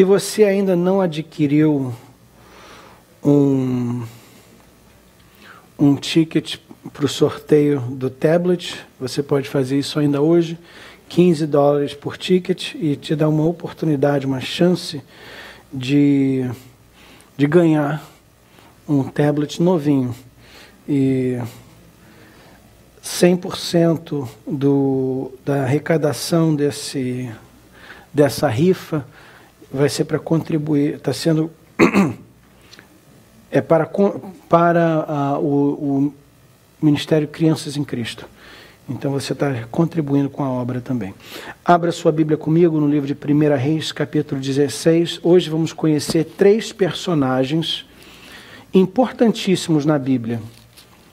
Se você ainda não adquiriu um ticket para o sorteio do tablet, você pode fazer isso ainda hoje, $15 por ticket, e te dá uma oportunidade, uma chance de ganhar um tablet novinho. E 100% da arrecadação dessa rifa vai ser para contribuir, está sendo para o Ministério Crianças em Cristo. Então você está contribuindo com a obra também. Abra sua Bíblia comigo no livro de 1 Reis, capítulo 16. Hoje vamos conhecer 3 personagens importantíssimos na Bíblia.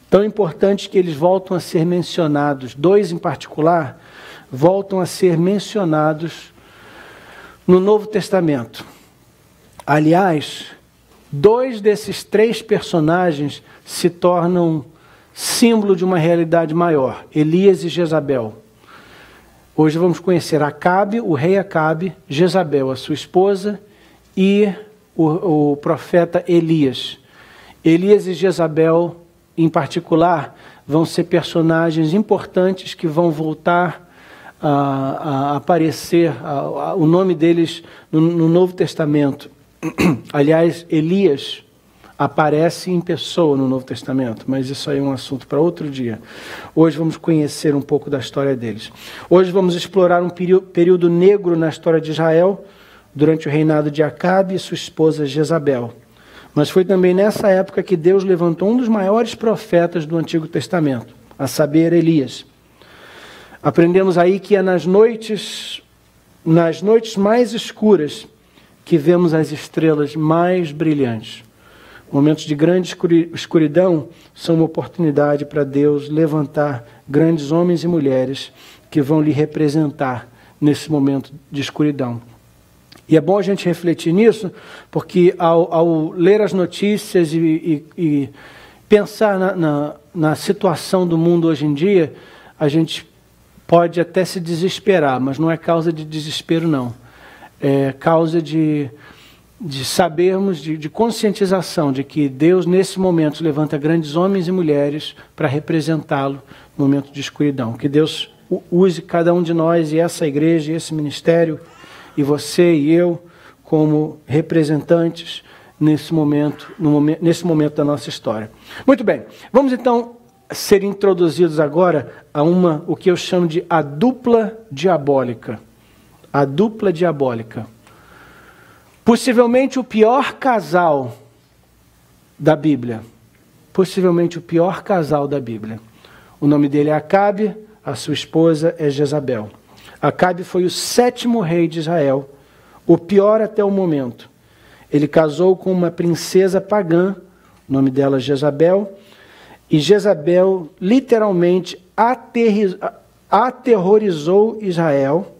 Tão importantes que eles voltam a ser mencionados. 2 em particular voltam a ser mencionados no Novo Testamento. Aliás, 2 desses 3 personagens se tornam símbolo de uma realidade maior: Elias e Jezabel. Hoje vamos conhecer Acabe, o rei Acabe, Jezabel, a sua esposa, e o profeta Elias. Elias e Jezabel, em particular, vão ser personagens importantes que vão voltar a aparecer, o nome deles no Novo Testamento. Aliás, Elias aparece em pessoa no Novo Testamento, mas isso aí é um assunto para outro dia. Hoje vamos conhecer um pouco da história deles. Hoje vamos explorar um período negro na história de Israel, durante o reinado de Acabe e sua esposa Jezabel. Mas foi também nessa época que Deus levantou um dos maiores profetas do Antigo Testamento, a saber, Elias. Aprendemos aí que é nas noites mais escuras que vemos as estrelas mais brilhantes. Momentos de grande escuridão são uma oportunidade para Deus levantar grandes homens e mulheres que vão lhe representar nesse momento de escuridão. E é bom a gente refletir nisso, porque ao ler as notícias e pensar na situação do mundo hoje em dia, a gente pode até se desesperar, mas não é causa de desespero, não. É causa de sabermos, de conscientização de que Deus, nesse momento, levanta grandes homens e mulheres para representá-lo no momento de escuridão. Que Deus use cada um de nós e essa igreja, e esse ministério, e você e eu, como representantes nesse momento da nossa história. Muito bem, vamos então ser introduzidos agora a o que eu chamo de a dupla diabólica. A dupla diabólica. Possivelmente o pior casal da Bíblia. Possivelmente o pior casal da Bíblia. O nome dele é Acabe, a sua esposa é Jezabel. Acabe foi o 7º rei de Israel, o pior até o momento. Ele casou com uma princesa pagã, o nome dela é Jezabel, e Jezabel literalmente aterrorizou Israel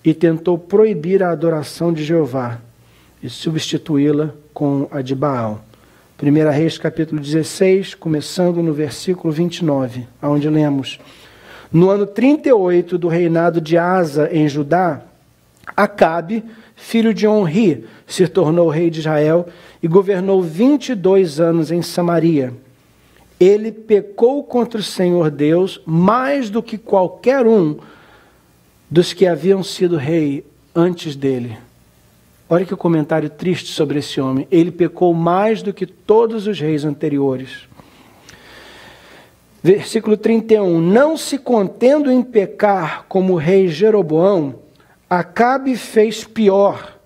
e tentou proibir a adoração de Jeová e substituí-la com a de Baal. 1 Reis capítulo 16, começando no versículo 29, onde lemos: No ano 38 do reinado de Asa em Judá, Acabe, filho de Onri, se tornou rei de Israel e governou 22 anos em Samaria. Ele pecou contra o Senhor Deus mais do que qualquer um dos que haviam sido rei antes dele. Olha que comentário triste sobre esse homem. Ele pecou mais do que todos os reis anteriores. Versículo 31. Não se contendo em pecar como o rei Jeroboão, Acabe fez pior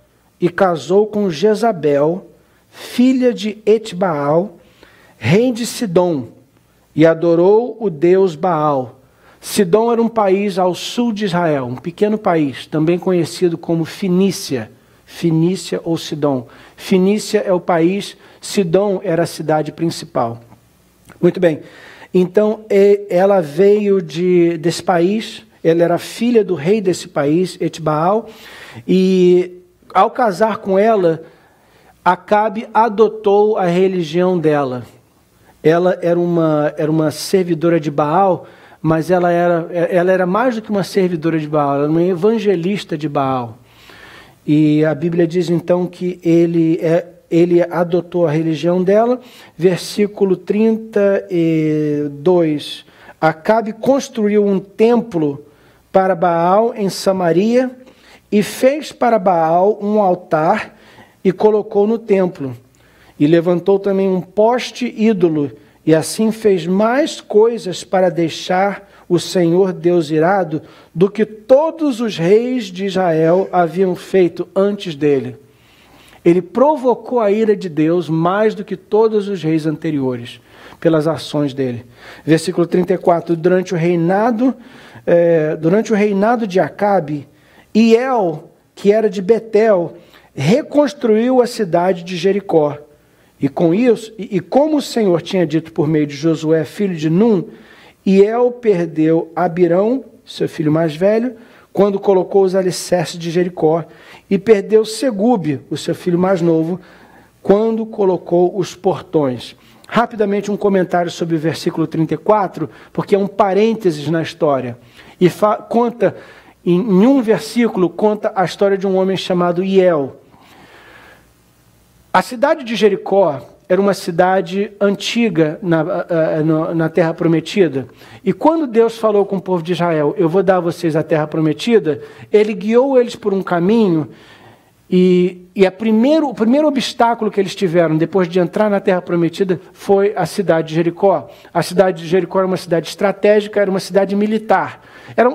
e casou com Jezabel, filha de Etbaal, rei de Sidom, e adorou o deus Baal. Sidom era um país ao sul de Israel, um pequeno país, também conhecido como Fenícia. Fenícia ou Sidom. Fenícia é o país, Sidom era a cidade principal. Muito bem. Então, ela veio desse país, ela era filha do rei desse país, Etbaal, e ao casar com ela, Acabe adotou a religião dela. Ela era uma servidora de Baal, mas ela era mais do que uma servidora de Baal, ela era uma evangelista de Baal. E a Bíblia diz então que ele adotou a religião dela. Versículo 32. Acabe construiu um templo para Baal em Samaria e fez para Baal um altar e colocou no templo. E levantou também um poste ídolo e assim fez mais coisas para deixar o Senhor Deus irado do que todos os reis de Israel haviam feito antes dele. Ele provocou a ira de Deus mais do que todos os reis anteriores, pelas ações dele. Versículo 34, durante o reinado de Acabe, Hiel, que era de Betel, reconstruiu a cidade de Jericó. E com isso, e como o Senhor tinha dito por meio de Josué, filho de Num, Hiel perdeu Abirão, seu filho mais velho, quando colocou os alicerces de Jericó, e perdeu Segube, o seu filho mais novo, quando colocou os portões. Rapidamente um comentário sobre o versículo 34, porque é um parênteses na história. E conta, em um versículo, conta a história de um homem chamado Hiel. A cidade de Jericó era uma cidade antiga na Terra Prometida. E quando Deus falou com o povo de Israel, eu vou dar a vocês a Terra Prometida, ele guiou eles por um caminho, e o primeiro obstáculo que eles tiveram depois de entrar na Terra Prometida foi a cidade de Jericó. A cidade de Jericó era uma cidade estratégica, era uma cidade militar.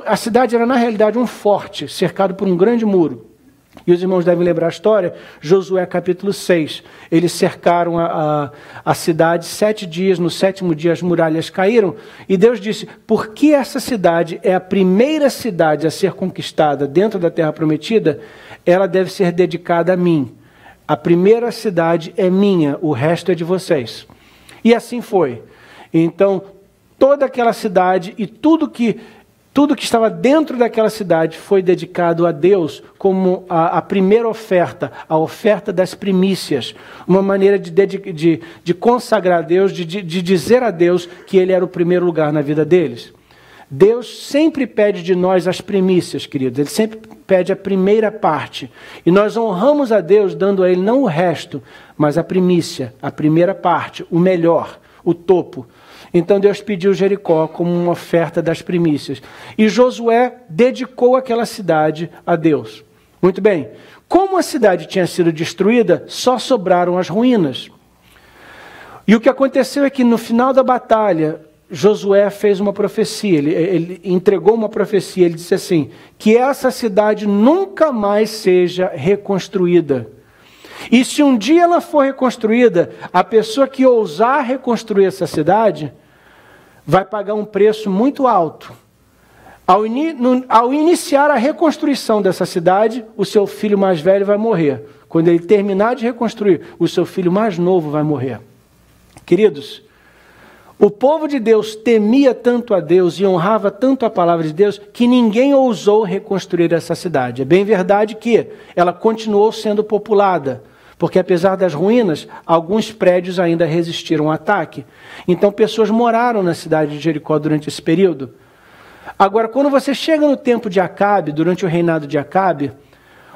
A cidade era, na realidade, um forte, cercado por um grande muro. E os irmãos devem lembrar a história, Josué capítulo 6. Eles cercaram a cidade 7 dias, no 7º dia as muralhas caíram. E Deus disse, porque essa cidade é a primeira cidade a ser conquistada dentro da Terra Prometida, ela deve ser dedicada a mim. A primeira cidade é minha, o resto é de vocês. E assim foi. Então, toda aquela cidade e tudo que estava dentro daquela cidade foi dedicado a Deus como a primeira oferta, a oferta das primícias. Uma maneira de consagrar a Deus, de dizer a Deus que Ele era o primeiro lugar na vida deles. Deus sempre pede de nós as primícias, queridos. Ele sempre pede a primeira parte. E nós honramos a Deus dando a Ele não o resto, mas a primícia, a primeira parte, o melhor, o topo. Então Deus pediu Jericó como uma oferta das primícias. E Josué dedicou aquela cidade a Deus. Muito bem. Como a cidade tinha sido destruída, só sobraram as ruínas. E o que aconteceu é que no final da batalha, Josué fez uma profecia. Ele entregou uma profecia. Ele disse assim, que essa cidade nunca mais seja reconstruída. E se um dia ela for reconstruída, a pessoa que ousar reconstruir essa cidade vai pagar um preço muito alto. Ao iniciar a reconstrução dessa cidade, o seu filho mais velho vai morrer. Quando ele terminar de reconstruir, o seu filho mais novo vai morrer. Queridos, o povo de Deus temia tanto a Deus e honrava tanto a palavra de Deus que ninguém ousou reconstruir essa cidade. É bem verdade que ela continuou sendo populada, porque apesar das ruínas, alguns prédios ainda resistiram ao ataque. Então pessoas moraram na cidade de Jericó durante esse período. Agora, quando você chega no tempo de Acabe, durante o reinado de Acabe,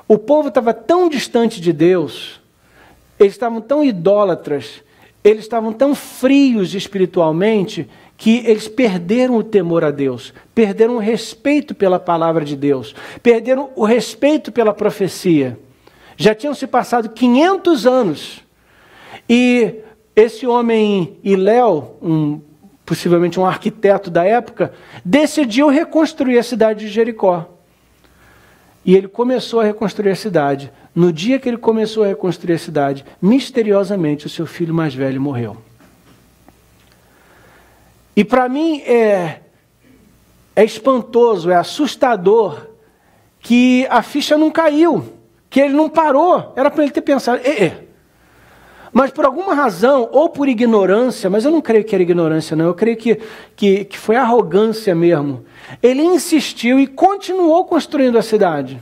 o povo estava tão distante de Deus, eles estavam tão idólatras, eles estavam tão frios espiritualmente, que eles perderam o temor a Deus, perderam o respeito pela palavra de Deus, perderam o respeito pela profecia. Já tinham se passado 500 anos, e esse homem Hiléu, possivelmente um arquiteto da época, decidiu reconstruir a cidade de Jericó. E ele começou a reconstruir a cidade. No dia que ele começou a reconstruir a cidade, misteriosamente o seu filho mais velho morreu. E para mim é espantoso, é assustador que a ficha não caiu, que ele não parou. Era para ele ter pensado, mas por alguma razão, ou por ignorância, mas eu não creio que era ignorância não, eu creio que foi arrogância mesmo. Ele insistiu e continuou construindo a cidade.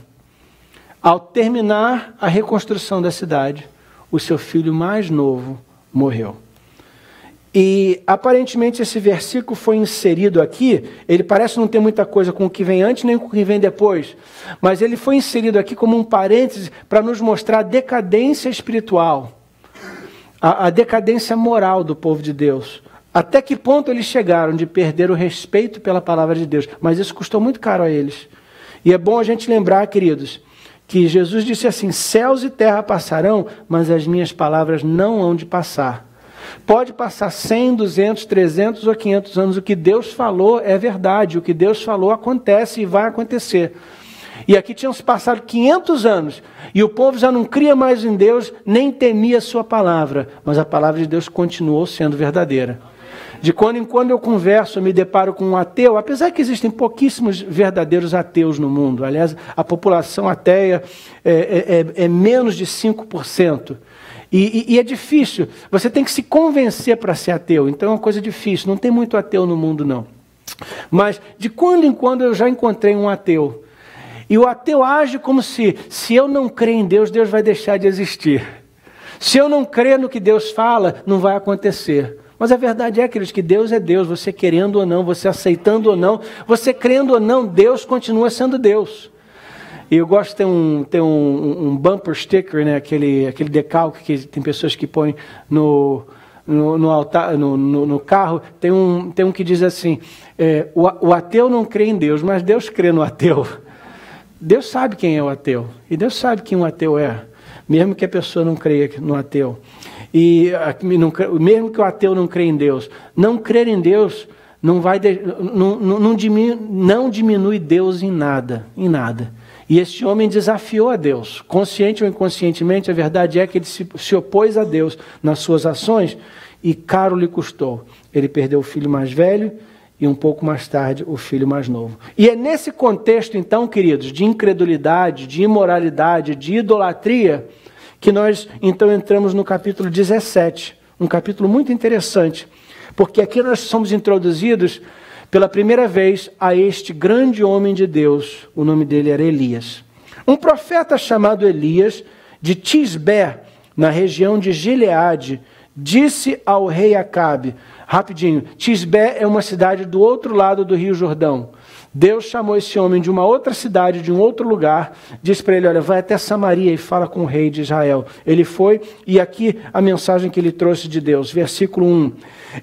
Ao terminar a reconstrução da cidade, o seu filho mais novo morreu. E aparentemente esse versículo foi inserido aqui, ele parece não ter muita coisa com o que vem antes nem com o que vem depois, mas ele foi inserido aqui como um parêntese para nos mostrar a decadência espiritual, a decadência moral do povo de Deus. Até que ponto eles chegaram de perder o respeito pela palavra de Deus, mas isso custou muito caro a eles. E é bom a gente lembrar, queridos, que Jesus disse assim: céus e terra passarão, mas as minhas palavras não hão de passar. Pode passar 100, 200, 300 ou 500 anos, o que Deus falou é verdade, o que Deus falou acontece e vai acontecer. E aqui tinham se passado 500 anos, e o povo já não cria mais em Deus, nem temia a sua palavra, mas a palavra de Deus continuou sendo verdadeira. De quando em quando eu converso, eu me deparo com um ateu, apesar que existem pouquíssimos verdadeiros ateus no mundo. Aliás, a população ateia é menos de 5%. E é difícil, você tem que se convencer para ser ateu, então é uma coisa difícil, não tem muito ateu no mundo não. Mas de quando em quando eu já encontrei um ateu, e o ateu age como se eu não crer em Deus, Deus vai deixar de existir. Se eu não crer no que Deus fala, não vai acontecer. Mas a verdade é, queridos, que Deus é Deus, você querendo ou não, você aceitando ou não, você crendo ou não, Deus continua sendo Deus. E eu gosto de ter um bumper sticker, né? aquele decalque que tem pessoas que põem no altar, no carro. Tem um que diz assim, o ateu não crê em Deus, mas Deus crê no ateu. Deus sabe quem é o ateu, e Deus sabe quem um ateu é, mesmo que a pessoa não creia no ateu. E mesmo que o ateu não creia em Deus, não crer em Deus não diminui Deus em nada. E este homem desafiou a Deus, consciente ou inconscientemente. A verdade é que ele se opôs a Deus nas suas ações, e caro lhe custou. Ele perdeu o filho mais velho e um pouco mais tarde o filho mais novo. E é nesse contexto então, queridos, de incredulidade, de imoralidade, de idolatria, que nós então entramos no capítulo 17, um capítulo muito interessante, porque aqui nós somos introduzidos pela primeira vez a este grande homem de Deus. O nome dele era Elias. Um profeta chamado Elias, de Tisbé, na região de Gileade, disse ao rei Acabe, rapidinho, Tisbé é uma cidade do outro lado do Rio Jordão. Deus chamou esse homem de uma outra cidade, de um outro lugar, disse para ele, olha, vai até Samaria e fala com o rei de Israel. Ele foi, e aqui a mensagem que ele trouxe de Deus, versículo 1.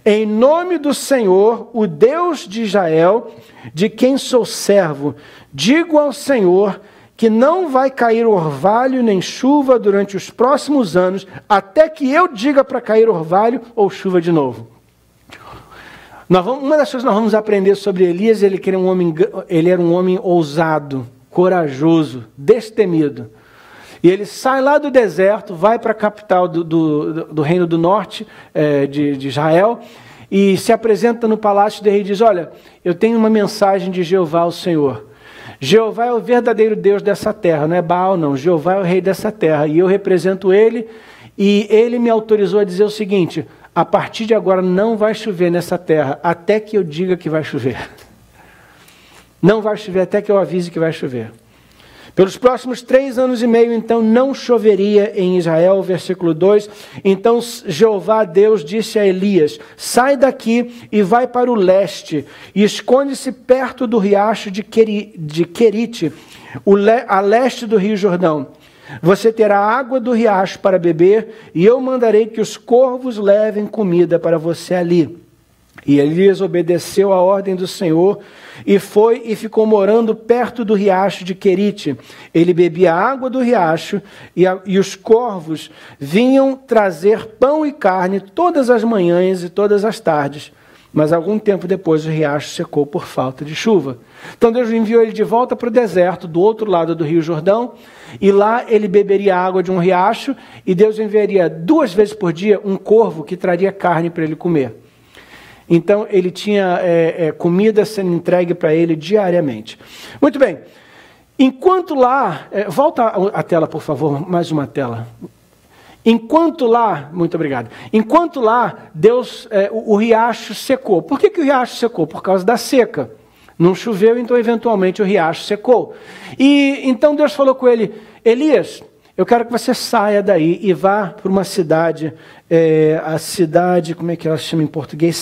Em nome do Senhor, o Deus de Israel, de quem sou servo, digo ao Senhor que não vai cair orvalho nem chuva durante os próximos anos, até que eu diga para cair orvalho ou chuva de novo. Uma das coisas que nós vamos aprender sobre Elias, ele era um homem ousado, corajoso, destemido. E ele sai lá do deserto, vai para a capital do reino do norte, de Israel, e se apresenta no palácio do rei e diz, olha, eu tenho uma mensagem de Jeová, o Senhor. Jeová é o verdadeiro Deus dessa terra, não é Baal não, Jeová é o rei dessa terra, e eu represento ele, e ele me autorizou a dizer o seguinte, a partir de agora não vai chover nessa terra, até que eu diga que vai chover. Não vai chover até que eu avise que vai chover. Pelos próximos 3 anos e meio, então, não choveria em Israel, versículo 2. Então Jeová Deus disse a Elias, sai daqui e vai para o leste, e esconde-se perto do riacho de Querite, a leste do Rio Jordão. Você terá água do riacho para beber, e eu mandarei que os corvos levem comida para você ali. E Elias obedeceu a ordem do Senhor, e foi e ficou morando perto do riacho de Querite. Ele bebia a água do riacho, e os corvos vinham trazer pão e carne todas as manhãs e todas as tardes. Mas algum tempo depois o riacho secou por falta de chuva. Então Deus enviou ele de volta para o deserto, do outro lado do Rio Jordão, e lá ele beberia água de um riacho, e Deus enviaria 2 vezes por dia um corvo que traria carne para ele comer. Então ele tinha comida sendo entregue para ele diariamente. Muito bem, enquanto lá, volta a tela por favor, mais uma tela. Enquanto lá, muito obrigado, enquanto lá, o riacho secou. Por que o riacho secou? Por causa da seca. Não choveu, então eventualmente o riacho secou. E então Deus falou com ele, Elias, eu quero que você saia daí e vá para uma cidade, a cidade, como é que ela se chama em português?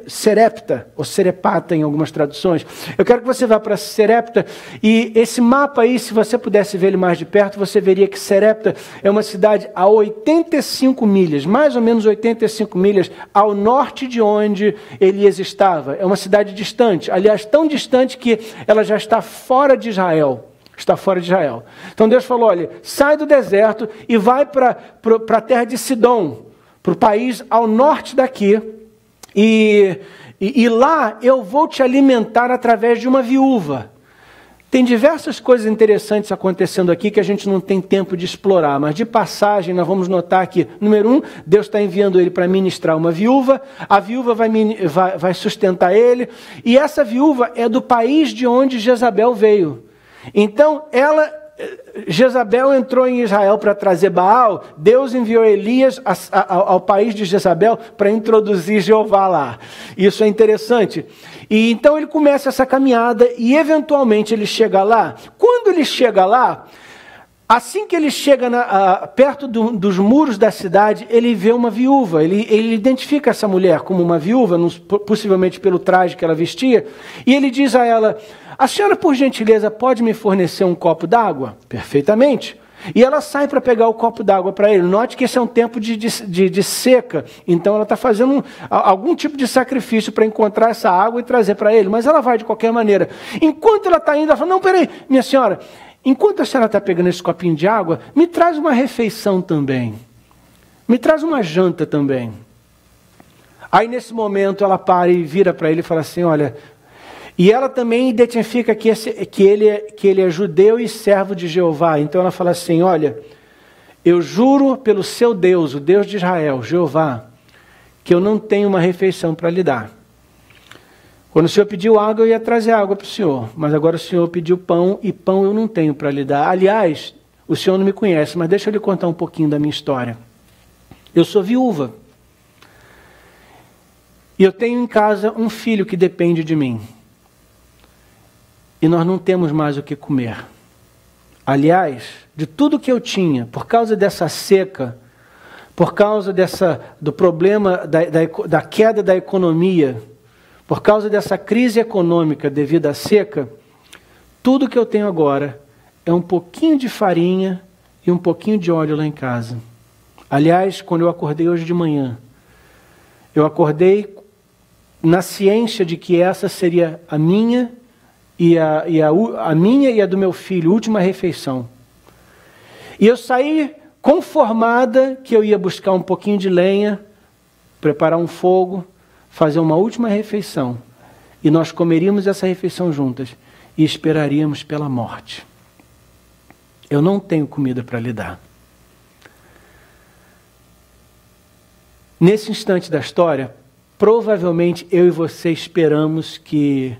Serepta, ou Serepata em algumas traduções. Eu quero que você vá para Serepta, e esse mapa aí, se você pudesse ver ele mais de perto, você veria que Serepta é uma cidade a 85 milhas, mais ou menos 85 milhas, ao norte de onde Elias estava. É uma cidade distante, aliás, tão distante que ela já está fora de Israel. Está fora de Israel. Então Deus falou, olha, sai do deserto e vai para a terra de Sidom, para o país ao norte daqui, e lá eu vou te alimentar através de uma viúva. Tem diversas coisas interessantes acontecendo aqui que a gente não tem tempo de explorar, mas de passagem nós vamos notar que, número 1, Deus está enviando ele para ministrar uma viúva, a viúva vai sustentar ele, e essa viúva é do país de onde Jezabel veio. Então, Jezabel entrou em Israel para trazer Baal, Deus enviou Elias ao país de Jezabel para introduzir Jeová lá. Isso é interessante. E então ele começa essa caminhada e eventualmente ele chega lá. Quando ele chega lá, assim que ele chega perto dos muros da cidade, ele vê uma viúva. Ele identifica essa mulher como uma viúva, possivelmente pelo traje que ela vestia, e ele diz a ela, a senhora, por gentileza, pode me fornecer um copo d'água? Perfeitamente. E ela sai para pegar o copo d'água para ele. Note que esse é um tempo de seca, então ela está fazendo algum tipo de sacrifício para encontrar essa água e trazer para ele, mas ela vai de qualquer maneira. Enquanto ela está indo, ela fala, não, peraí, minha senhora, enquanto a senhora está pegando esse copinho de água, me traz uma refeição também. Me traz uma janta também. Aí nesse momento ela para e vira para ele e fala assim, olha... E ela também identifica que ele é judeu e servo de Jeová. Então ela fala assim, olha, eu juro pelo seu Deus, o Deus de Israel, Jeová, que eu não tenho uma refeição para lhe dar. Quando o Senhor pediu água, eu ia trazer água para o Senhor. Mas agora o Senhor pediu pão, e pão eu não tenho para lhe dar. Aliás, o Senhor não me conhece, mas deixa eu lhe contar um pouquinho da minha história. Eu sou viúva. E eu tenho em casa um filho que depende de mim. E nós não temos mais o que comer. Aliás, de tudo que eu tinha, por causa dessa seca, por causa do problema da queda da economia, por causa dessa crise econômica devido à seca, tudo que eu tenho agora é um pouquinho de farinha e um pouquinho de óleo lá em casa. Aliás, quando eu acordei hoje de manhã, eu acordei na ciência de que essa seria a minha a minha e a do meu filho, última refeição. E eu saí conformada que eu ia buscar um pouquinho de lenha, preparar um fogo, fazer uma última refeição. E nós comeríamos essa refeição juntas e esperaríamos pela morte. Eu não tenho comida para lhe dar. Nesse instante da história, provavelmente eu e você esperamos que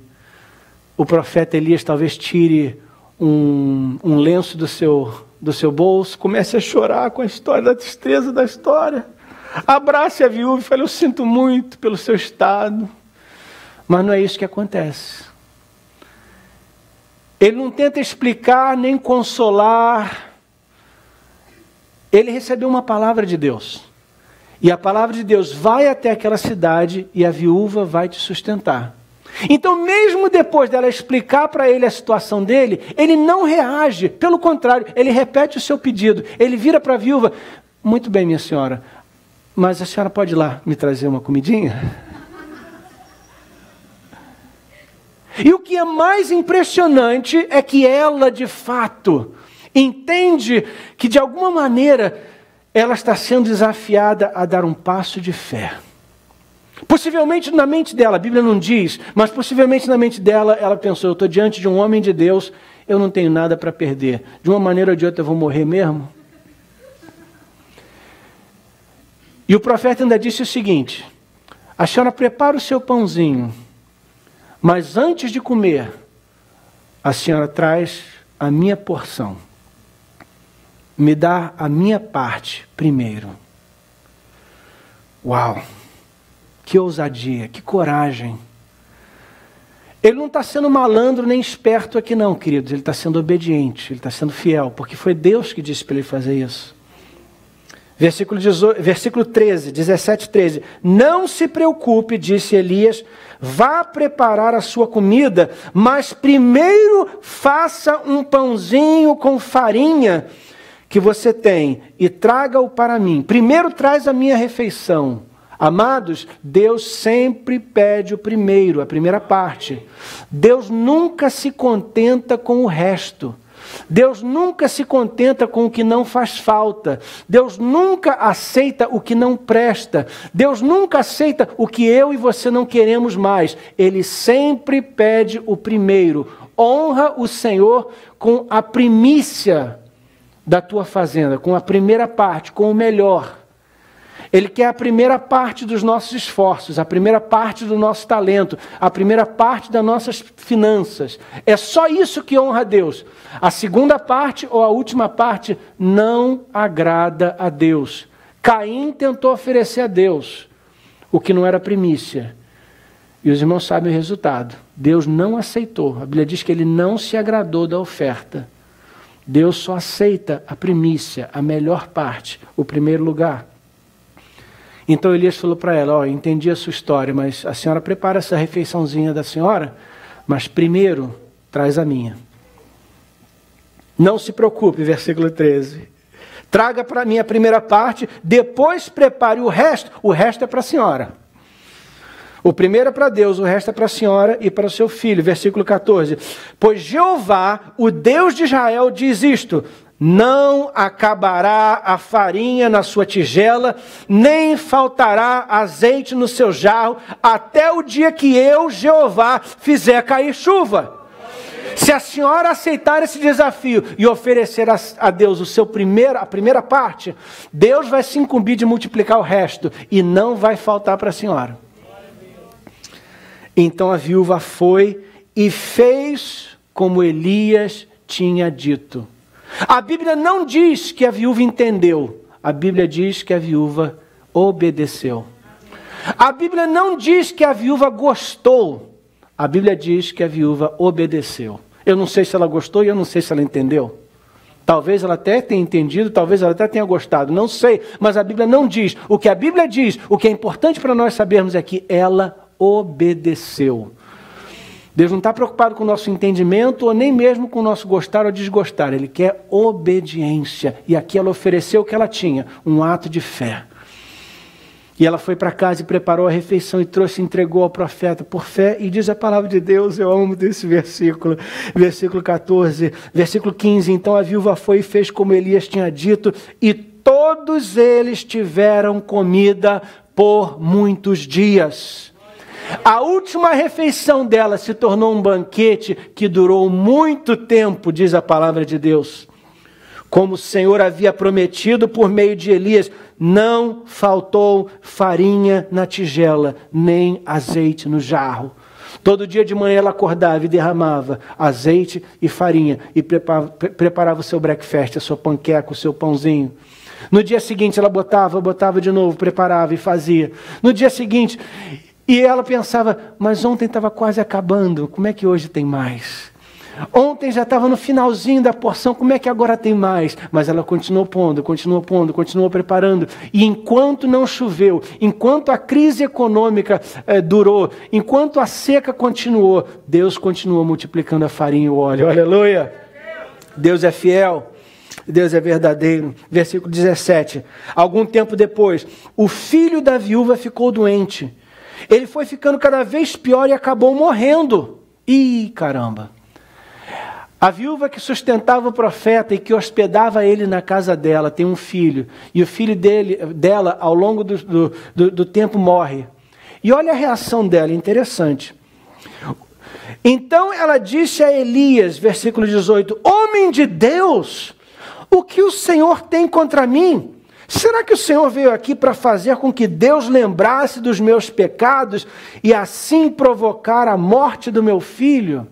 o profeta Elias talvez tire um lenço do seu bolso, comece a chorar com a história, da tristeza da história. Abrace a viúva e fale, eu sinto muito pelo seu estado. Mas não é isso que acontece. Ele não tenta explicar nem consolar. Ele recebeu uma palavra de Deus. E a palavra de Deus vai até aquela cidade e a viúva vai te sustentar. Então, mesmo depois dela explicar para ele a situação dele, ele não reage. Pelo contrário, ele repete o seu pedido. Ele vira para a viúva, muito bem, minha senhora, mas a senhora pode ir lá me trazer uma comidinha? E o que é mais impressionante é que ela, de fato, entende que, de alguma maneira, ela está sendo desafiada a dar um passo de fé. Possivelmente na mente dela, a Bíblia não diz, mas possivelmente na mente dela, ela pensou, eu estou diante de um homem de Deus, eu não tenho nada para perder. De uma maneira ou de outra eu vou morrer mesmo? E o profeta ainda disse o seguinte, a senhora prepara o seu pãozinho, mas antes de comer, a senhora traz a minha porção. Me dá a minha parte primeiro. Uau! Que ousadia, que coragem. Ele não está sendo malandro nem esperto aqui não, queridos. Ele está sendo obediente, ele está sendo fiel, porque foi Deus que disse para ele fazer isso. Versículo 13, 17, 13. Não se preocupe, disse Elias, vá preparar a sua comida, mas primeiro faça um pãozinho com farinha que você tem e traga-o para mim. Primeiro traz a minha refeição. Amados, Deus sempre pede o primeiro, a primeira parte. Deus nunca se contenta com o resto. Deus nunca se contenta com o que não faz falta. Deus nunca aceita o que não presta. Deus nunca aceita o que eu e você não queremos mais. Ele sempre pede o primeiro. Honra o Senhor com a primícia da tua fazenda, com a primeira parte, com o melhor. Ele quer a primeira parte dos nossos esforços, a primeira parte do nosso talento, a primeira parte das nossas finanças. É só isso que honra a Deus. A segunda parte ou a última parte não agrada a Deus. Caim tentou oferecer a Deus o que não era primícia. E os irmãos sabem o resultado. Deus não aceitou. A Bíblia diz que ele não se agradou da oferta. Deus só aceita a primícia, a melhor parte, o primeiro lugar. Então Elias falou para ela, entendi a sua história, mas a senhora prepara essa refeiçãozinha da senhora, mas primeiro traz a minha. Não se preocupe, versículo 13. Traga para mim a primeira parte, depois prepare o resto é para a senhora. O primeiro é para Deus, o resto é para a senhora e para o seu filho. Versículo 14. Pois Jeová, o Deus de Israel, diz isto: não acabará a farinha na sua tigela, nem faltará azeite no seu jarro, até o dia que eu, Jeová, fizer cair chuva. Se a senhora aceitar esse desafio e oferecer a Deus a primeira parte, Deus vai se incumbir de multiplicar o resto e não vai faltar para a senhora. Então a viúva foi e fez como Elias tinha dito. A Bíblia não diz que a viúva entendeu. A Bíblia diz que a viúva obedeceu. A Bíblia não diz que a viúva gostou. A Bíblia diz que a viúva obedeceu. Eu não sei se ela gostou e eu não sei se ela entendeu. Talvez ela até tenha entendido, talvez ela até tenha gostado. Não sei, mas a Bíblia não diz. O que a Bíblia diz, o que é importante para nós sabermos é que ela obedeceu. Deus não está preocupado com o nosso entendimento ou nem mesmo com o nosso gostar ou desgostar. Ele quer obediência. E aqui ela ofereceu o que ela tinha, um ato de fé. E ela foi para casa e preparou a refeição e trouxe e entregou ao profeta por fé. E diz a palavra de Deus, eu amo desse versículo. Versículo 14, versículo 15. Então a viúva foi e fez como Elias tinha dito. E todos eles tiveram comida por muitos dias. A última refeição dela se tornou um banquete que durou muito tempo, diz a palavra de Deus. Como o Senhor havia prometido por meio de Elias, não faltou farinha na tigela, nem azeite no jarro. Todo dia de manhã ela acordava e derramava azeite e farinha e preparava o seu breakfast, a sua panqueca, o seu pãozinho. No dia seguinte ela botava de novo, preparava e fazia. No dia seguinte... E ela pensava, mas ontem estava quase acabando, como é que hoje tem mais? Ontem já estava no finalzinho da porção, como é que agora tem mais? Mas ela continuou pondo, continuou preparando. E enquanto não choveu, enquanto a crise econômica durou, enquanto a seca continuou, Deus continuou multiplicando a farinha e o óleo. Aleluia! Deus é fiel. Deus é verdadeiro. Versículo 17. Algum tempo depois, o filho da viúva ficou doente. Ele foi ficando cada vez pior e acabou morrendo. Ih, caramba! A viúva que sustentava o profeta e que hospedava ele na casa dela tem um filho. E o filho dela, ao longo do tempo, morre. E olha a reação dela, interessante. Então ela disse a Elias, versículo 18, homem de Deus, o que o Senhor tem contra mim? Será que o Senhor veio aqui para fazer com que Deus lembrasse dos meus pecados e assim provocar a morte do meu filho?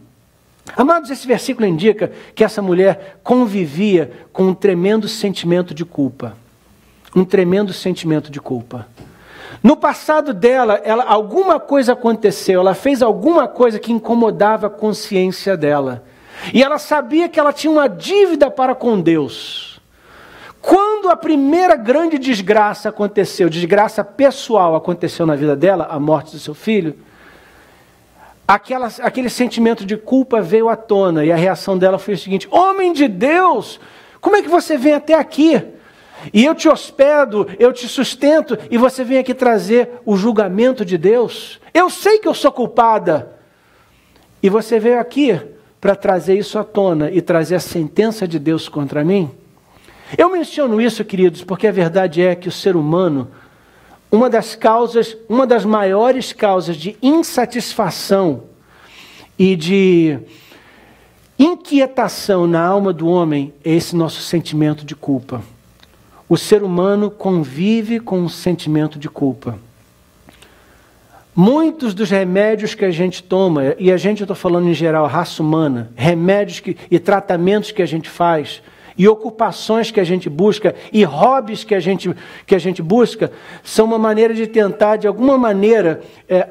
Amados, esse versículo indica que essa mulher convivia com um tremendo sentimento de culpa. Um tremendo sentimento de culpa. No passado dela, alguma coisa aconteceu, ela fez alguma coisa que incomodava a consciência dela. E ela sabia que ela tinha uma dívida para com Deus. Quando a primeira grande desgraça aconteceu, desgraça pessoal aconteceu na vida dela, a morte do seu filho, aquele sentimento de culpa veio à tona e a reação dela foi o seguinte: homem de Deus, como é que você vem até aqui? E eu te hospedo, eu te sustento, e você vem aqui trazer o julgamento de Deus? Eu sei que eu sou culpada. E você veio aqui para trazer isso à tona e trazer a sentença de Deus contra mim? Eu menciono isso, queridos, porque a verdade é que o ser humano, uma das maiores causas de insatisfação e de inquietação na alma do homem é esse nosso sentimento de culpa. O ser humano convive com um sentimento de culpa. Muitos dos remédios que a gente toma, e eu estou falando em geral, raça humana, remédios e tratamentos que a gente faz, e ocupações que a gente busca, e hobbies que a gente busca, são uma maneira de tentar, de alguma maneira,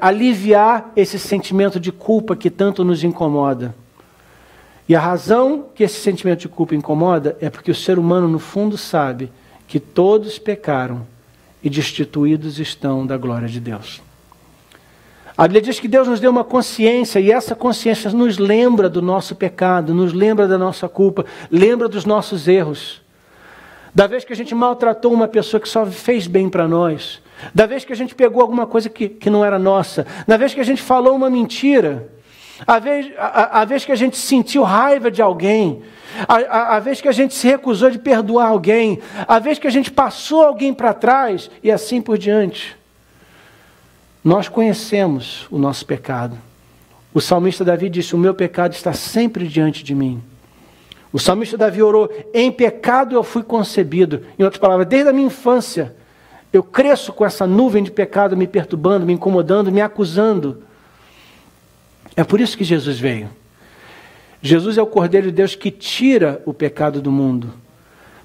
aliviar esse sentimento de culpa que tanto nos incomoda. E a razão que esse sentimento de culpa incomoda é porque o ser humano, no fundo, sabe que todos pecaram e destituídos estão da glória de Deus. A Bíblia diz que Deus nos deu uma consciência, e essa consciência nos lembra do nosso pecado, nos lembra da nossa culpa, lembra dos nossos erros. Da vez que a gente maltratou uma pessoa que só fez bem para nós, da vez que a gente pegou alguma coisa que não era nossa, da vez que a gente falou uma mentira, a vez que a gente sentiu raiva de alguém, a vez que a gente se recusou de perdoar alguém, a vez que a gente passou alguém para trás, e assim por diante. Nós conhecemos o nosso pecado. O salmista Davi disse: o meu pecado está sempre diante de mim. O salmista Davi orou: em pecado eu fui concebido. Em outras palavras, desde a minha infância, eu cresço com essa nuvem de pecado me perturbando, me incomodando, me acusando. É por isso que Jesus veio. Jesus é o Cordeiro de Deus que tira o pecado do mundo.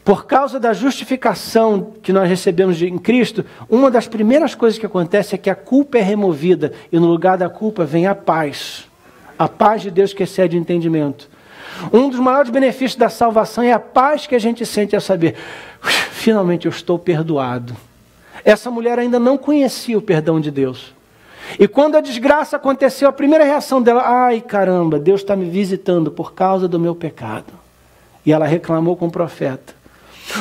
Por causa da justificação que nós recebemos em Cristo, uma das primeiras coisas que acontece é que a culpa é removida e no lugar da culpa vem a paz. A paz de Deus que excede o entendimento. Um dos maiores benefícios da salvação é a paz que a gente sente ao saber: finalmente eu estou perdoado. Essa mulher ainda não conhecia o perdão de Deus. E quando a desgraça aconteceu, a primeira reação dela: ai caramba, Deus está me visitando por causa do meu pecado. E ela reclamou com o profeta.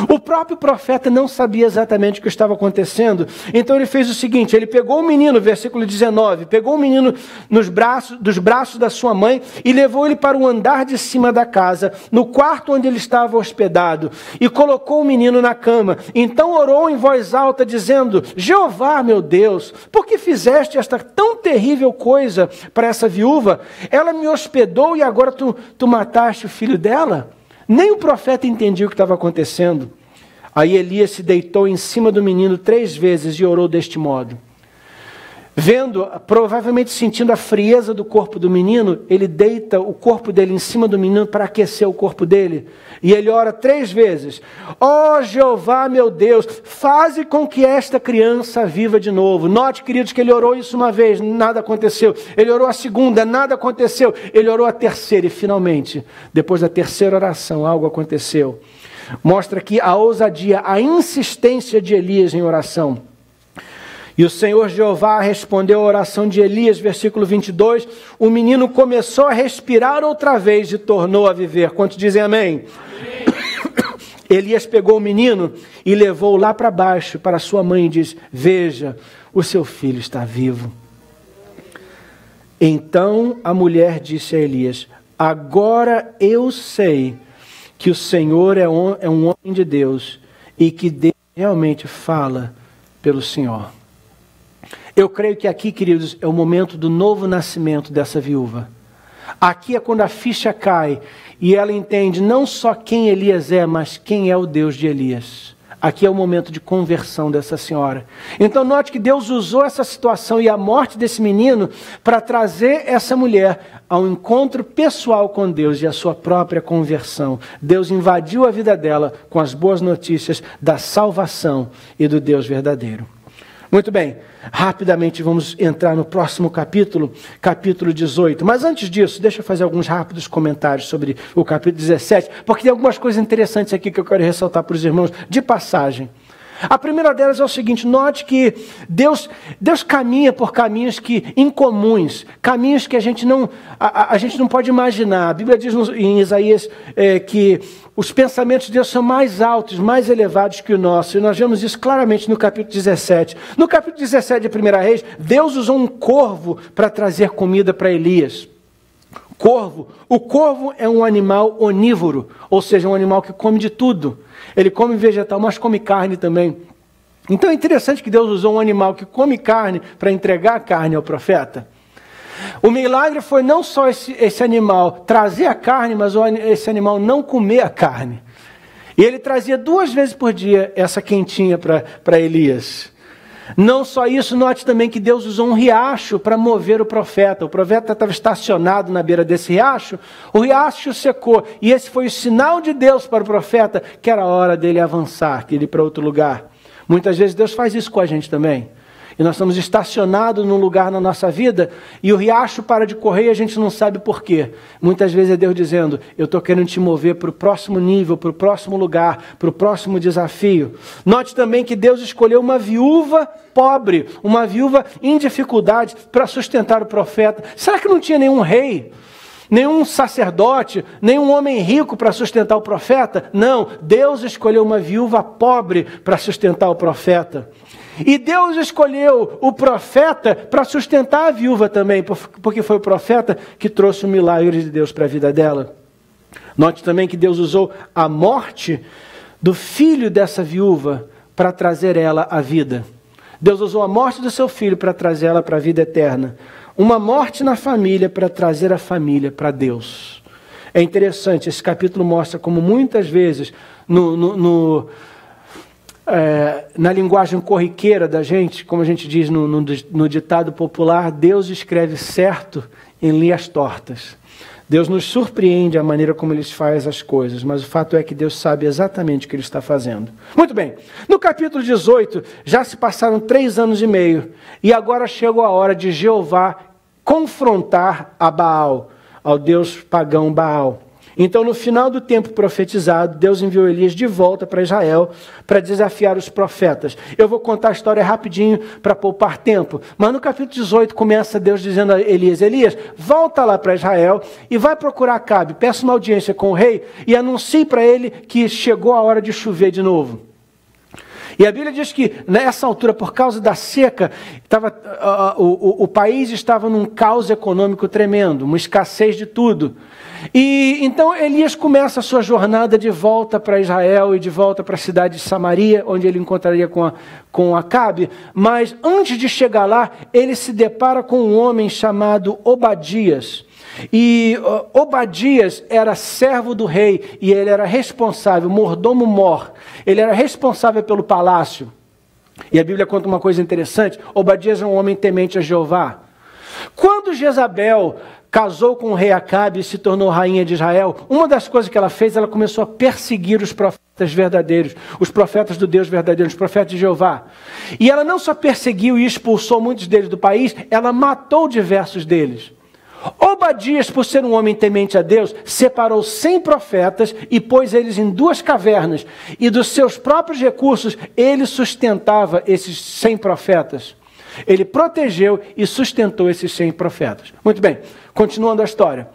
O próprio profeta não sabia exatamente o que estava acontecendo, então ele fez o seguinte: ele pegou o menino, versículo 19, pegou o menino dos braços da sua mãe e levou ele para o andar de cima da casa, no quarto onde ele estava hospedado, e colocou o menino na cama. Então orou em voz alta, dizendo: Jeová, meu Deus, por que fizeste esta tão terrível coisa para essa viúva? Ela me hospedou e agora tu mataste o filho dela? Nem o profeta entendia o que estava acontecendo. Aí Elias se deitou em cima do menino 3 vezes e orou deste modo. Vendo, provavelmente sentindo a frieza do corpo do menino, ele deita o corpo dele em cima do menino para aquecer o corpo dele. E ele ora 3 vezes: ó Jeová, meu Deus, faze com que esta criança viva de novo. Note, queridos, que ele orou isso uma vez, nada aconteceu. Ele orou a segunda, nada aconteceu. Ele orou a terceira e finalmente, depois da terceira oração, algo aconteceu. Mostra aqui a ousadia, a insistência de Elias em oração. E o Senhor Jeová respondeu à oração de Elias, versículo 22, o menino começou a respirar outra vez e tornou a viver. Quantos dizem amém? Amém. Elias pegou o menino e levou-o lá para baixo, para sua mãe, e disse: veja, o seu filho está vivo. Então a mulher disse a Elias: agora eu sei que o Senhor é um homem de Deus e que Deus realmente fala pelo Senhor. Eu creio que aqui, queridos, é o momento do novo nascimento dessa viúva. Aqui é quando a ficha cai e ela entende não só quem Elias é, mas quem é o Deus de Elias. Aqui é o momento de conversão dessa senhora. Então note que Deus usou essa situação e a morte desse menino para trazer essa mulher ao encontro pessoal com Deus e a sua própria conversão. Deus invadiu a vida dela com as boas notícias da salvação e do Deus verdadeiro. Muito bem, rapidamente vamos entrar no próximo capítulo, capítulo 18. Mas antes disso, deixa eu fazer alguns rápidos comentários sobre o capítulo 17, porque tem algumas coisas interessantes aqui que eu quero ressaltar para os irmãos de passagem. A primeira delas é o seguinte: note que Deus caminha por caminhos incomuns, caminhos que a gente não pode imaginar. A Bíblia diz em Isaías que os pensamentos de Deus são mais altos, mais elevados que o nosso, e nós vemos isso claramente no capítulo 17. No capítulo 17 de 1 Reis, Deus usou um corvo para trazer comida para Elias. O corvo é um animal onívoro, ou seja, um animal que come de tudo. Ele come vegetal, mas come carne também. Então é interessante que Deus usou um animal que come carne para entregar a carne ao profeta. O milagre foi não só esse animal trazer a carne, mas esse animal não comer a carne. E ele trazia 2 vezes por dia essa quentinha para Elias. Não só isso, note também que Deus usou um riacho para mover o profeta. O profeta estava estacionado na beira desse riacho, o riacho secou, e esse foi o sinal de Deus para o profeta, que era a hora dele avançar, que ele ir para outro lugar. Muitas vezes Deus faz isso com a gente também. E nós estamos estacionados num lugar na nossa vida, e o riacho para de correr e a gente não sabe por quê. Muitas vezes é Deus dizendo: eu estou querendo te mover para o próximo nível, para o próximo lugar, para o próximo desafio. Note também que Deus escolheu uma viúva pobre, uma viúva em dificuldade para sustentar o profeta. Será que não tinha nenhum rei, nenhum sacerdote, nenhum homem rico para sustentar o profeta? Não, Deus escolheu uma viúva pobre para sustentar o profeta. E Deus escolheu o profeta para sustentar a viúva também, porque foi o profeta que trouxe o milagre de Deus para a vida dela. Note também que Deus usou a morte do filho dessa viúva para trazer ela à vida. Deus usou a morte do seu filho para trazer ela para a vida eterna. Uma morte na família para trazer a família para Deus. É interessante, esse capítulo mostra como muitas vezes na linguagem corriqueira da gente, como a gente diz no ditado popular, Deus escreve certo em linhas tortas. Deus nos surpreende a maneira como Ele faz as coisas, mas o fato é que Deus sabe exatamente o que Ele está fazendo. Muito bem, no capítulo 18, já se passaram 3 anos e meio, e agora chegou a hora de Jeová confrontar a Baal, ao Deus pagão Baal. Então, no final do tempo profetizado, Deus enviou Elias de volta para Israel para desafiar os profetas. Eu vou contar a história rapidinho para poupar tempo. Mas no capítulo 18 começa Deus dizendo a Elias: Elias, volta lá para Israel e vai procurar Acabe, peça uma audiência com o rei e anuncie para ele que chegou a hora de chover de novo. E a Bíblia diz que nessa altura, por causa da seca, o país estava num caos econômico tremendo, uma escassez de tudo. E então Elias começa a sua jornada de volta para Israel e de volta para a cidade de Samaria, onde ele encontraria com Acabe. Mas antes de chegar lá, ele se depara com um homem chamado Obadias. E Obadias era servo do rei e ele era responsável, mordomo-mor, ele era responsável pelo palácio. E a Bíblia conta uma coisa interessante: Obadias é um homem temente a Jeová. Quando Jezabel casou com o rei Acabe e se tornou rainha de Israel, uma das coisas que ela fez, ela começou a perseguir os profetas verdadeiros, os profetas do Deus verdadeiro, os profetas de Jeová. E ela não só perseguiu e expulsou muitos deles do país, ela matou diversos deles. Obadias, por ser um homem temente a Deus, separou 100 profetas e pôs eles em 2 cavernas. E dos seus próprios recursos, ele sustentava esses 100 profetas. Ele protegeu e sustentou esses 100 profetas. Muito bem, continuando a história.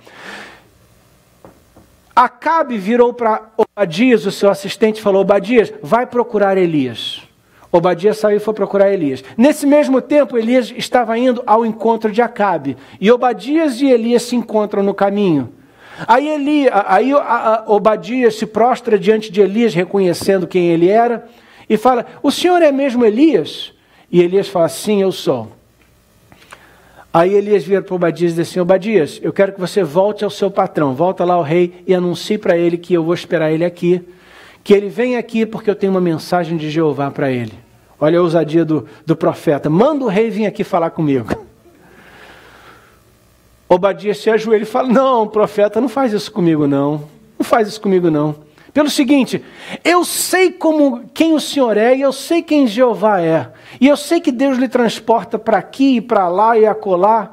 Acabe virou para Obadias, o seu assistente, e falou: Obadias, vai procurar Elias. Obadias saiu e foi procurar Elias. Nesse mesmo tempo, Elias estava indo ao encontro de Acabe. E Obadias e Elias se encontram no caminho. Aí Obadias se prostra diante de Elias, reconhecendo quem ele era, e fala: o senhor é mesmo Elias? E Elias fala: sim, eu sou. Aí Elias vira para Obadias e diz assim: Obadias, eu quero que você volte ao seu patrão, volta lá ao rei e anuncie para ele que eu vou esperar ele aqui, que ele vem aqui porque eu tenho uma mensagem de Jeová para ele. Olha a ousadia do profeta: manda o rei vir aqui falar comigo. Obadias se ajoelha e fala: não, profeta, não faz isso comigo não, não faz isso comigo não. Pelo seguinte, eu sei quem o Senhor é e eu sei quem Jeová é. E eu sei que Deus lhe transporta para aqui e para lá e acolá.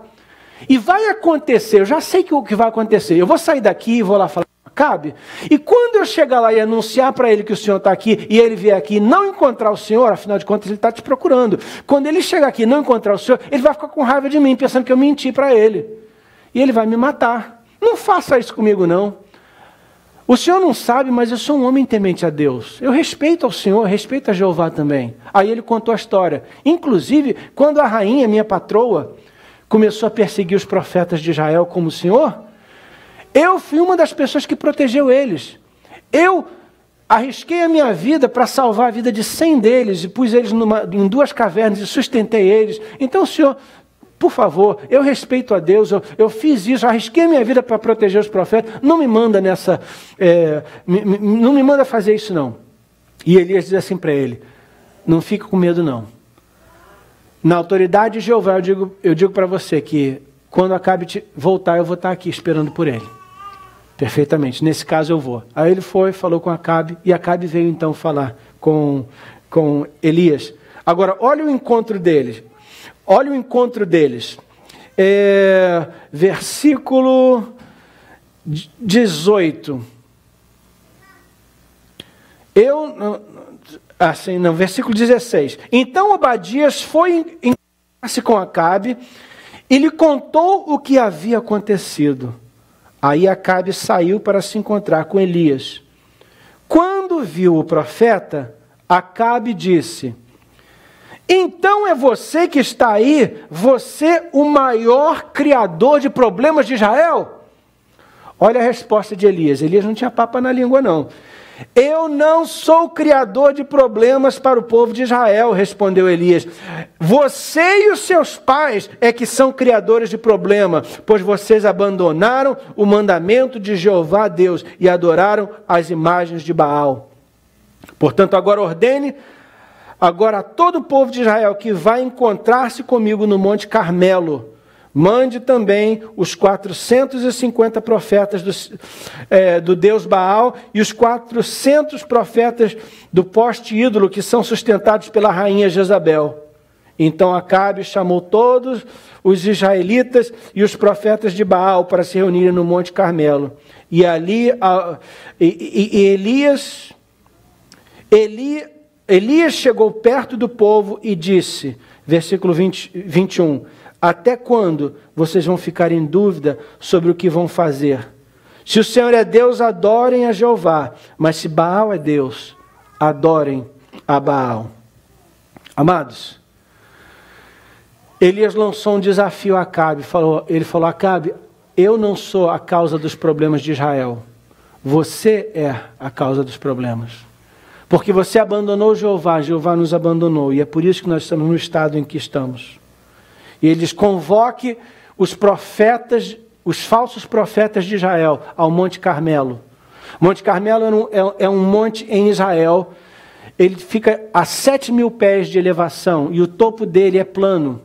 E vai acontecer, eu já sei o que vai acontecer. Eu vou sair daqui e vou lá falar com Acabe. E quando eu chegar lá e anunciar para ele que o Senhor está aqui e ele vier aqui e não encontrar o Senhor, afinal de contas ele está te procurando. Quando ele chegar aqui e não encontrar o Senhor, ele vai ficar com raiva de mim, pensando que eu menti para ele. E ele vai me matar. Não faça isso comigo não. O Senhor não sabe, mas eu sou um homem temente a Deus. Eu respeito ao Senhor, respeito a Jeová também. Aí ele contou a história. Inclusive, quando a rainha, minha patroa, começou a perseguir os profetas de Israel como o Senhor, eu fui uma das pessoas que protegeu eles. Eu arrisquei a minha vida para salvar a vida de 100 deles e pus eles em 2 cavernas e sustentei eles. Então, Senhor, por favor, eu respeito a Deus, eu fiz isso, arrisquei a minha vida para proteger os profetas, não me manda não me manda fazer isso não. E Elias diz assim para ele, não fica com medo não. Na autoridade de Jeová, eu digo para você que quando Acabe voltar, eu vou estar aqui esperando por ele. Perfeitamente, nesse caso eu vou. Aí ele foi, falou com Acabe, e Acabe veio então falar com Elias. Agora, olha o encontro deles. Olha o encontro deles. Versículo 18. Versículo 16. Então Obadias foi encontrar-se com Acabe e lhe contou o que havia acontecido. Aí Acabe saiu para se encontrar com Elias. Quando viu o profeta, Acabe disse: então é você que está aí, você o maior criador de problemas de Israel? Olha a resposta de Elias. Elias não tinha papa na língua não. Eu não sou criador de problemas para o povo de Israel, respondeu Elias. Você e os seus pais é que são criadores de problema, pois vocês abandonaram o mandamento de Jeová Deus e adoraram as imagens de Baal. Portanto, agora ordene a todo o povo de Israel que vai encontrar-se comigo no Monte Carmelo. Mande também os 450 profetas do Deus Baal e os 400 profetas do poste ídolo que são sustentados pela rainha Jezabel. Então Acabe chamou todos os israelitas e os profetas de Baal para se reunirem no Monte Carmelo. E ali Elias chegou perto do povo e disse, versículo 21, até quando vocês vão ficar em dúvida sobre o que vão fazer? Se o Senhor é Deus, adorem a Jeová, mas se Baal é Deus, adorem a Baal. Amados, Elias lançou um desafio a Acabe, ele falou, Acabe, eu não sou a causa dos problemas de Israel, você é a causa dos problemas. Porque você abandonou Jeová, Jeová nos abandonou, e é por isso que nós estamos no estado em que estamos. E ele diz, convoque os profetas, os falsos profetas de Israel ao Monte Carmelo. Monte Carmelo é um monte em Israel, ele fica a 7.000 pés de elevação, e o topo dele é plano.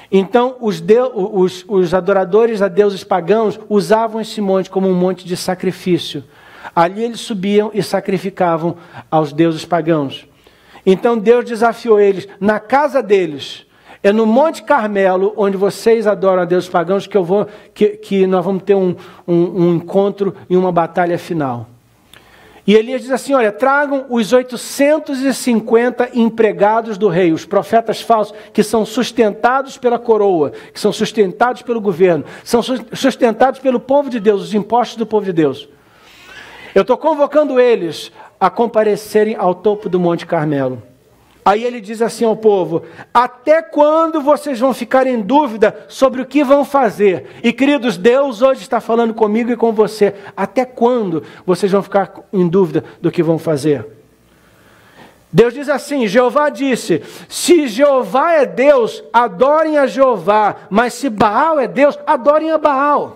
Então, os adoradores a deuses pagãos usavam esse monte como um monte de sacrifício. Ali eles subiam e sacrificavam aos deuses pagãos. Então Deus desafiou eles, na casa deles, é no Monte Carmelo, onde vocês adoram a deuses pagãos, que nós vamos ter um encontro e uma batalha final. E Elias diz assim, olha, tragam os 850 empregados do rei, os profetas falsos, que são sustentados pela coroa, que são sustentados pelo governo, são sustentados pelo povo de Deus, os impostos do povo de Deus. Eu estou convocando eles a comparecerem ao topo do Monte Carmelo. Aí ele diz assim ao povo, até quando vocês vão ficar em dúvida sobre o que vão fazer? E queridos, Deus hoje está falando comigo e com você. Até quando vocês vão ficar em dúvida do que vão fazer? Deus diz assim, Jeová disse, se Jeová é Deus, adorem a Jeová, mas se Baal é Deus, adorem a Baal.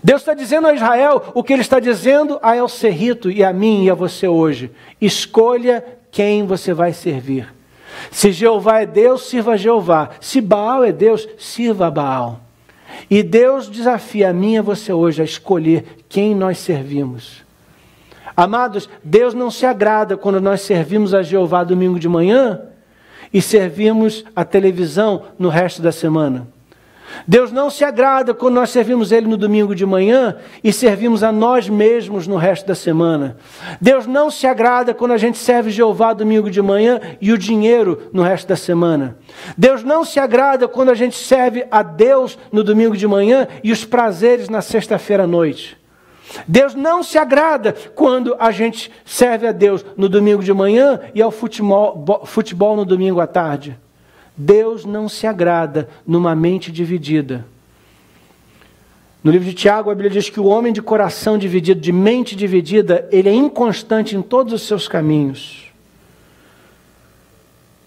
Deus está dizendo a Israel o que Ele está dizendo a El Cerrito e a mim e a você hoje. Escolha quem você vai servir. Se Jeová é Deus, sirva a Jeová. Se Baal é Deus, sirva a Baal. E Deus desafia a mim e a você hoje a escolher quem nós servimos. Amados, Deus não se agrada quando nós servimos a Jeová domingo de manhã e servimos a televisão no resto da semana. Deus não se agrada quando nós servimos Ele no domingo de manhã e servimos a nós mesmos no resto da semana. Deus não se agrada quando a gente serve Jeová domingo de manhã e o dinheiro no resto da semana. Deus não se agrada quando a gente serve a Deus no domingo de manhã e os prazeres na sexta-feira à noite. Deus não se agrada quando a gente serve a Deus no domingo de manhã e ao futebol no domingo à tarde. Deus não se agrada numa mente dividida. No livro de Tiago, a Bíblia diz que o homem de coração dividido, de mente dividida, ele é inconstante em todos os seus caminhos.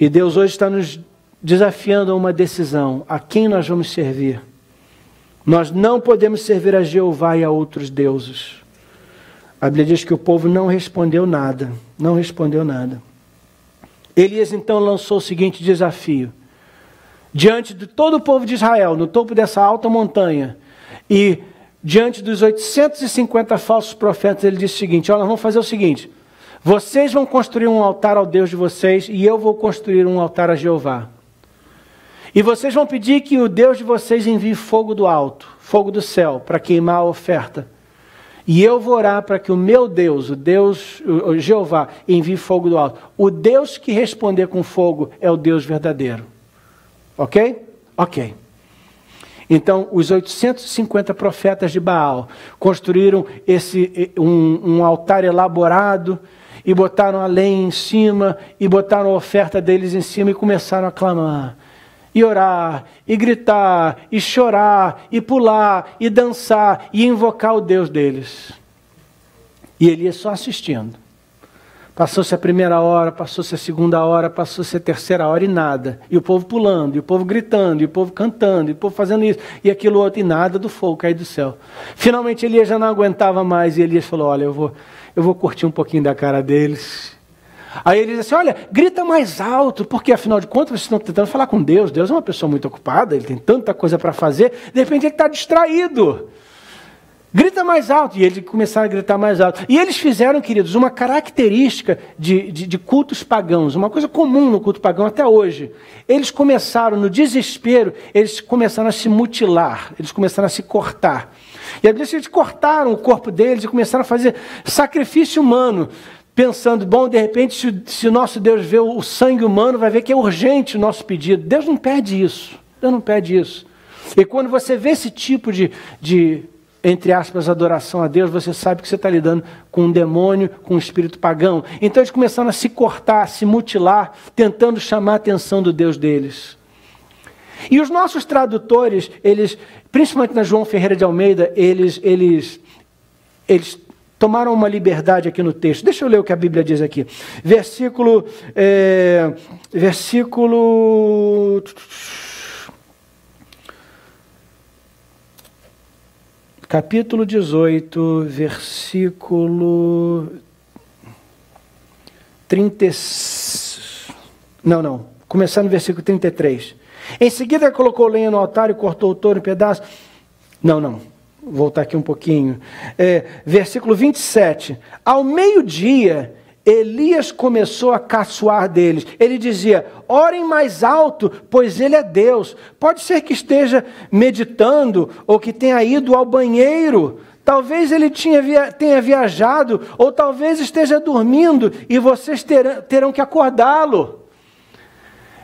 E Deus hoje está nos desafiando a uma decisão: a quem nós vamos servir? Nós não podemos servir a Jeová e a outros deuses. A Bíblia diz que o povo não respondeu nada. Não respondeu nada. Elias então lançou o seguinte desafio. Diante de todo o povo de Israel, no topo dessa alta montanha, e diante dos 850 falsos profetas, ele disse o seguinte: olha, nós vamos fazer o seguinte, vocês vão construir um altar ao Deus de vocês, e eu vou construir um altar a Jeová. E vocês vão pedir que o Deus de vocês envie fogo do alto, fogo do céu, para queimar a oferta. E eu vou orar para que o meu Deus, o Jeová, envie fogo do alto. O Deus que responder com fogo é o Deus verdadeiro. Ok? Ok. Então, os 850 profetas de Baal construíram um altar elaborado e botaram a lenha em cima e botaram a oferta deles em cima e começaram a clamar. E orar, e gritar, e chorar, e pular, e dançar, e invocar o Deus deles. E Elias só assistindo. Passou-se a primeira hora, passou-se a segunda hora, passou-se a terceira hora e nada. E o povo pulando, e o povo gritando, e o povo cantando, e o povo fazendo isso, e aquilo outro, e nada do fogo cair do céu. Finalmente Elias já não aguentava mais, e Elias falou: olha, eu vou curtir um pouquinho da cara deles. Aí ele diz assim: olha, grita mais alto, porque afinal de contas vocês estão tentando falar com Deus. Deus é uma pessoa muito ocupada, ele tem tanta coisa para fazer, de repente ele está distraído. Grita mais alto. E eles começaram a gritar mais alto. E eles fizeram, queridos, uma característica de cultos pagãos, uma coisa comum no culto pagão até hoje. Eles começaram, no desespero, eles começaram a se mutilar, eles começaram a se cortar. E a Bíblia diz que eles cortaram o corpo deles e começaram a fazer sacrifício humano, pensando: bom, de repente, se o nosso Deus vê o sangue humano, vai ver que é urgente o nosso pedido. Deus não pede isso. Deus não pede isso. E quando você vê esse tipo de entre aspas, adoração a Deus, você sabe que você está lidando com um demônio, com um espírito pagão. Então eles começaram a se cortar, a se mutilar, tentando chamar a atenção do Deus deles. E os nossos tradutores, eles, principalmente na João Ferreira de Almeida, eles tomaram uma liberdade aqui no texto. Deixa eu ler o que a Bíblia diz aqui. Capítulo 18, versículo 30. Começando no versículo 33. Em seguida colocou lenha no altar e cortou o touro em pedaços. Vou voltar aqui um pouquinho. Versículo 27. Ao meio-dia, Elias começou a caçoar deles. Ele dizia: orem mais alto, pois ele é Deus. Pode ser que esteja meditando ou que tenha ido ao banheiro. Talvez ele tenha viajado ou talvez esteja dormindo e vocês terão que acordá-lo.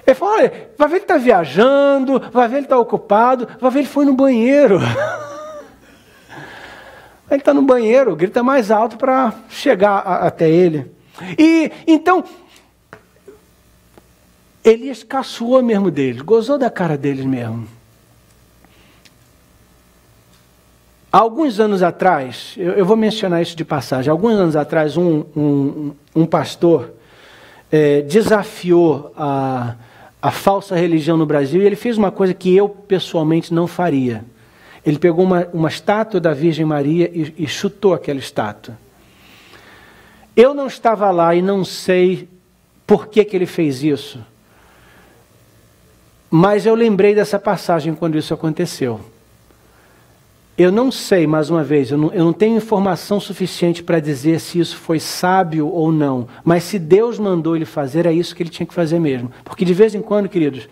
Ele falou: olha, vai ver ele está viajando, vai ver ele está ocupado, vai ver ele foi no banheiro. Ele está no banheiro, grita mais alto para chegar até ele. E então, Elias caçoou mesmo deles, gozou da cara deles mesmo. Há alguns anos atrás, eu vou mencionar isso de passagem, alguns anos atrás um pastor desafiou a falsa religião no Brasil e ele fez uma coisa que eu pessoalmente não faria. Ele pegou uma estátua da Virgem Maria e chutou aquela estátua. Eu não estava lá e não sei por que ele fez isso. Mas eu lembrei dessa passagem quando isso aconteceu. Eu não sei, mais uma vez, eu não tenho informação suficiente para dizer se isso foi sábio ou não. Mas se Deus mandou ele fazer, é isso que ele tinha que fazer mesmo. Porque de vez em quando, queridos,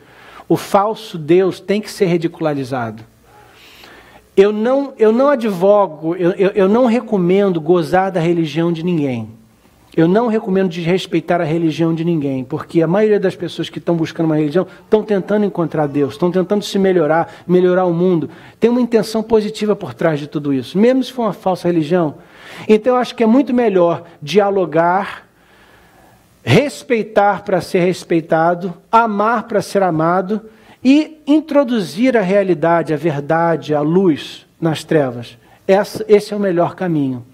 o falso Deus tem que ser ridicularizado. Eu não advogo, eu não recomendo gozar da religião de ninguém. Eu não recomendo desrespeitar a religião de ninguém, porque a maioria das pessoas que estão buscando uma religião estão tentando encontrar Deus, estão tentando se melhorar o mundo. Tem uma intenção positiva por trás de tudo isso, mesmo se for uma falsa religião. Então eu acho que é muito melhor dialogar, respeitar para ser respeitado, amar para ser amado e introduzir a realidade, a verdade, a luz nas trevas. Esse é o melhor caminho.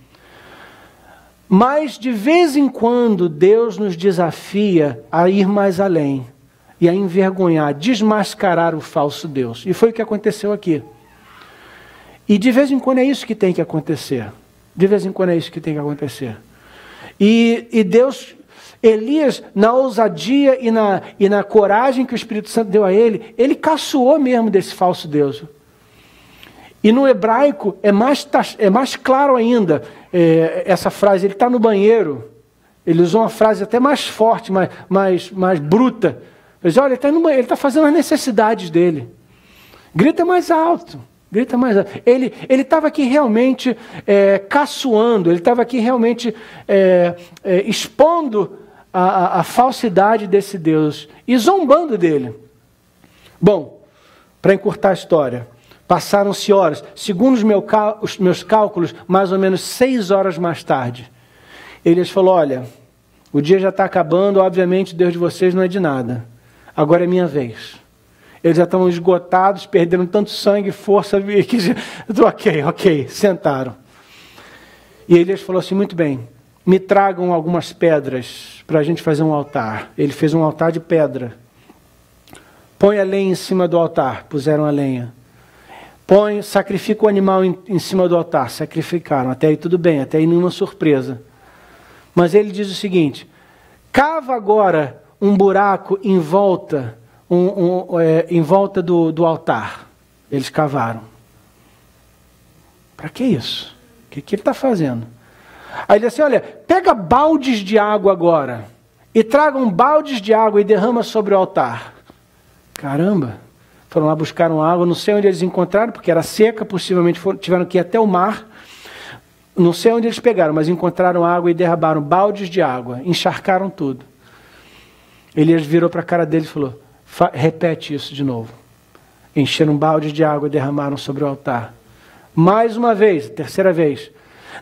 Mas, de vez em quando, Deus nos desafia a ir mais além e a envergonhar, desmascarar o falso Deus. E foi o que aconteceu aqui. E, de vez em quando, é isso que tem que acontecer. De vez em quando, é isso que tem que acontecer. E Deus, Elias, na ousadia e na coragem que o Espírito Santo deu a ele caçoou mesmo desse falso Deus. E no hebraico é mais claro ainda essa frase. Ele está no banheiro, ele usou uma frase até mais forte, mais bruta. Ele diz, olha, ele está no banheiro, ele está fazendo as necessidades dele. Grita mais alto, grita mais alto. Ele estava aqui realmente caçoando, ele estava aqui realmente expondo a falsidade desse Deus e zombando dele. Bom, para encurtar a história, passaram-se horas, segundo os meus cálculos, mais ou menos 6 horas mais tarde. Elias falou, olha, o dia já está acabando, obviamente Deus de vocês não é de nada. Agora é minha vez. Eles já estão esgotados, perderam tanto sangue e força. Ok, sentaram. E Elias falou assim, muito bem, me tragam algumas pedras para a gente fazer um altar. Ele fez um altar de pedra. Põe a lenha em cima do altar, puseram a lenha. Sacrifica o animal em cima do altar, sacrificaram, até aí tudo bem, até aí nenhuma surpresa. Mas ele diz o seguinte, cava agora um buraco em volta, em volta do altar. Eles cavaram. Para que isso? O que ele está fazendo? Aí ele diz assim, olha, pega baldes de água agora, e tragam baldes de água e derrama sobre o altar. Caramba! Foram lá, buscaram água, não sei onde eles encontraram, porque era seca, possivelmente tiveram que ir até o mar. Não sei onde eles pegaram, mas encontraram água e derramaram baldes de água, encharcaram tudo. Elias virou para a cara dele e falou, repete isso de novo. Encheram baldes de água e derramaram sobre o altar. Mais uma vez, terceira vez.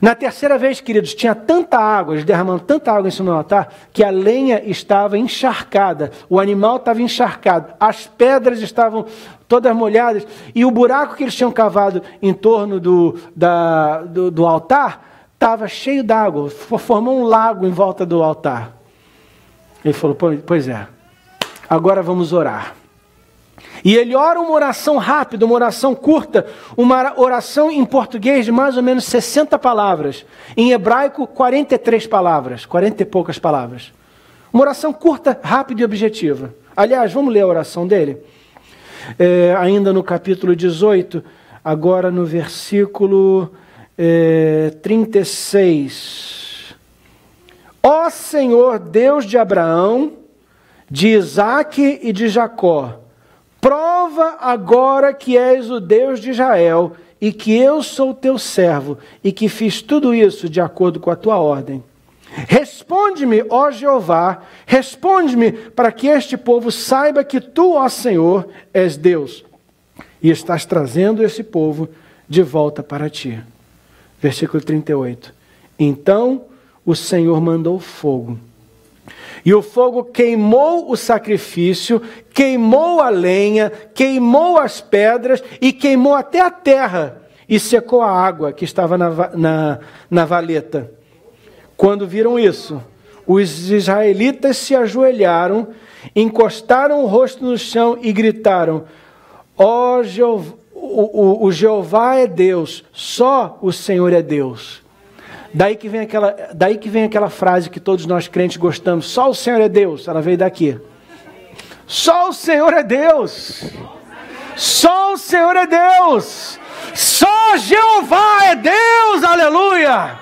Na terceira vez, queridos, tinha tanta água, eles derramando tanta água em cima do altar, que a lenha estava encharcada, o animal estava encharcado, as pedras estavam todas molhadas, e o buraco que eles tinham cavado em torno do altar estava cheio d'água, formou um lago em volta do altar. Ele falou, pois é, agora vamos orar. E ele ora uma oração rápida, uma oração curta, uma oração em português de mais ou menos 60 palavras. Em hebraico, 43 palavras, 40 e poucas palavras. Uma oração curta, rápida e objetiva. Aliás, vamos ler a oração dele? Ainda no capítulo 18, agora no versículo 36. Ó Senhor, Deus de Abraão, de Isaque e de Jacó, prova agora que és o Deus de Israel e que eu sou teu servo e que fiz tudo isso de acordo com a tua ordem. Responde-me, ó Jeová, responde-me para que este povo saiba que tu, ó Senhor, és Deus e estás trazendo esse povo de volta para ti. Versículo 38. Então o Senhor mandou fogo. E o fogo queimou o sacrifício, queimou a lenha, queimou as pedras e queimou até a terra e secou a água que estava na valeta. Quando viram isso, os israelitas se ajoelharam, encostaram o rosto no chão e gritaram, ó Jeová, o Jeová é Deus, só o Senhor é Deus. Daí que vem aquela frase que todos nós crentes gostamos, só o Senhor é Deus, ela veio daqui. Só o Senhor é Deus. Só o Senhor é Deus. Só Jeová é Deus, aleluia!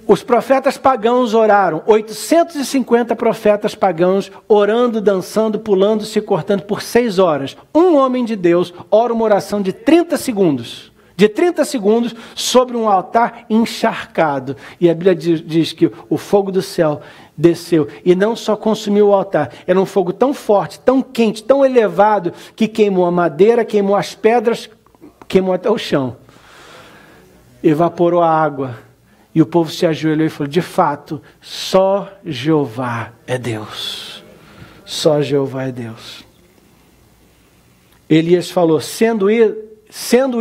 Os profetas pagãos oraram, 850 profetas pagãos orando, dançando, pulando, se cortando por 6 horas. Um homem de Deus ora uma oração de 30 segundos. De 30 segundos sobre um altar encharcado. E a Bíblia diz que o fogo do céu desceu e não só consumiu o altar. Era um fogo tão forte, tão quente, tão elevado, que queimou a madeira, queimou as pedras, queimou até o chão. Evaporou a água. E o povo se ajoelhou e falou, de fato, só Jeová é Deus. Só Jeová é Deus. Elias falou, sendo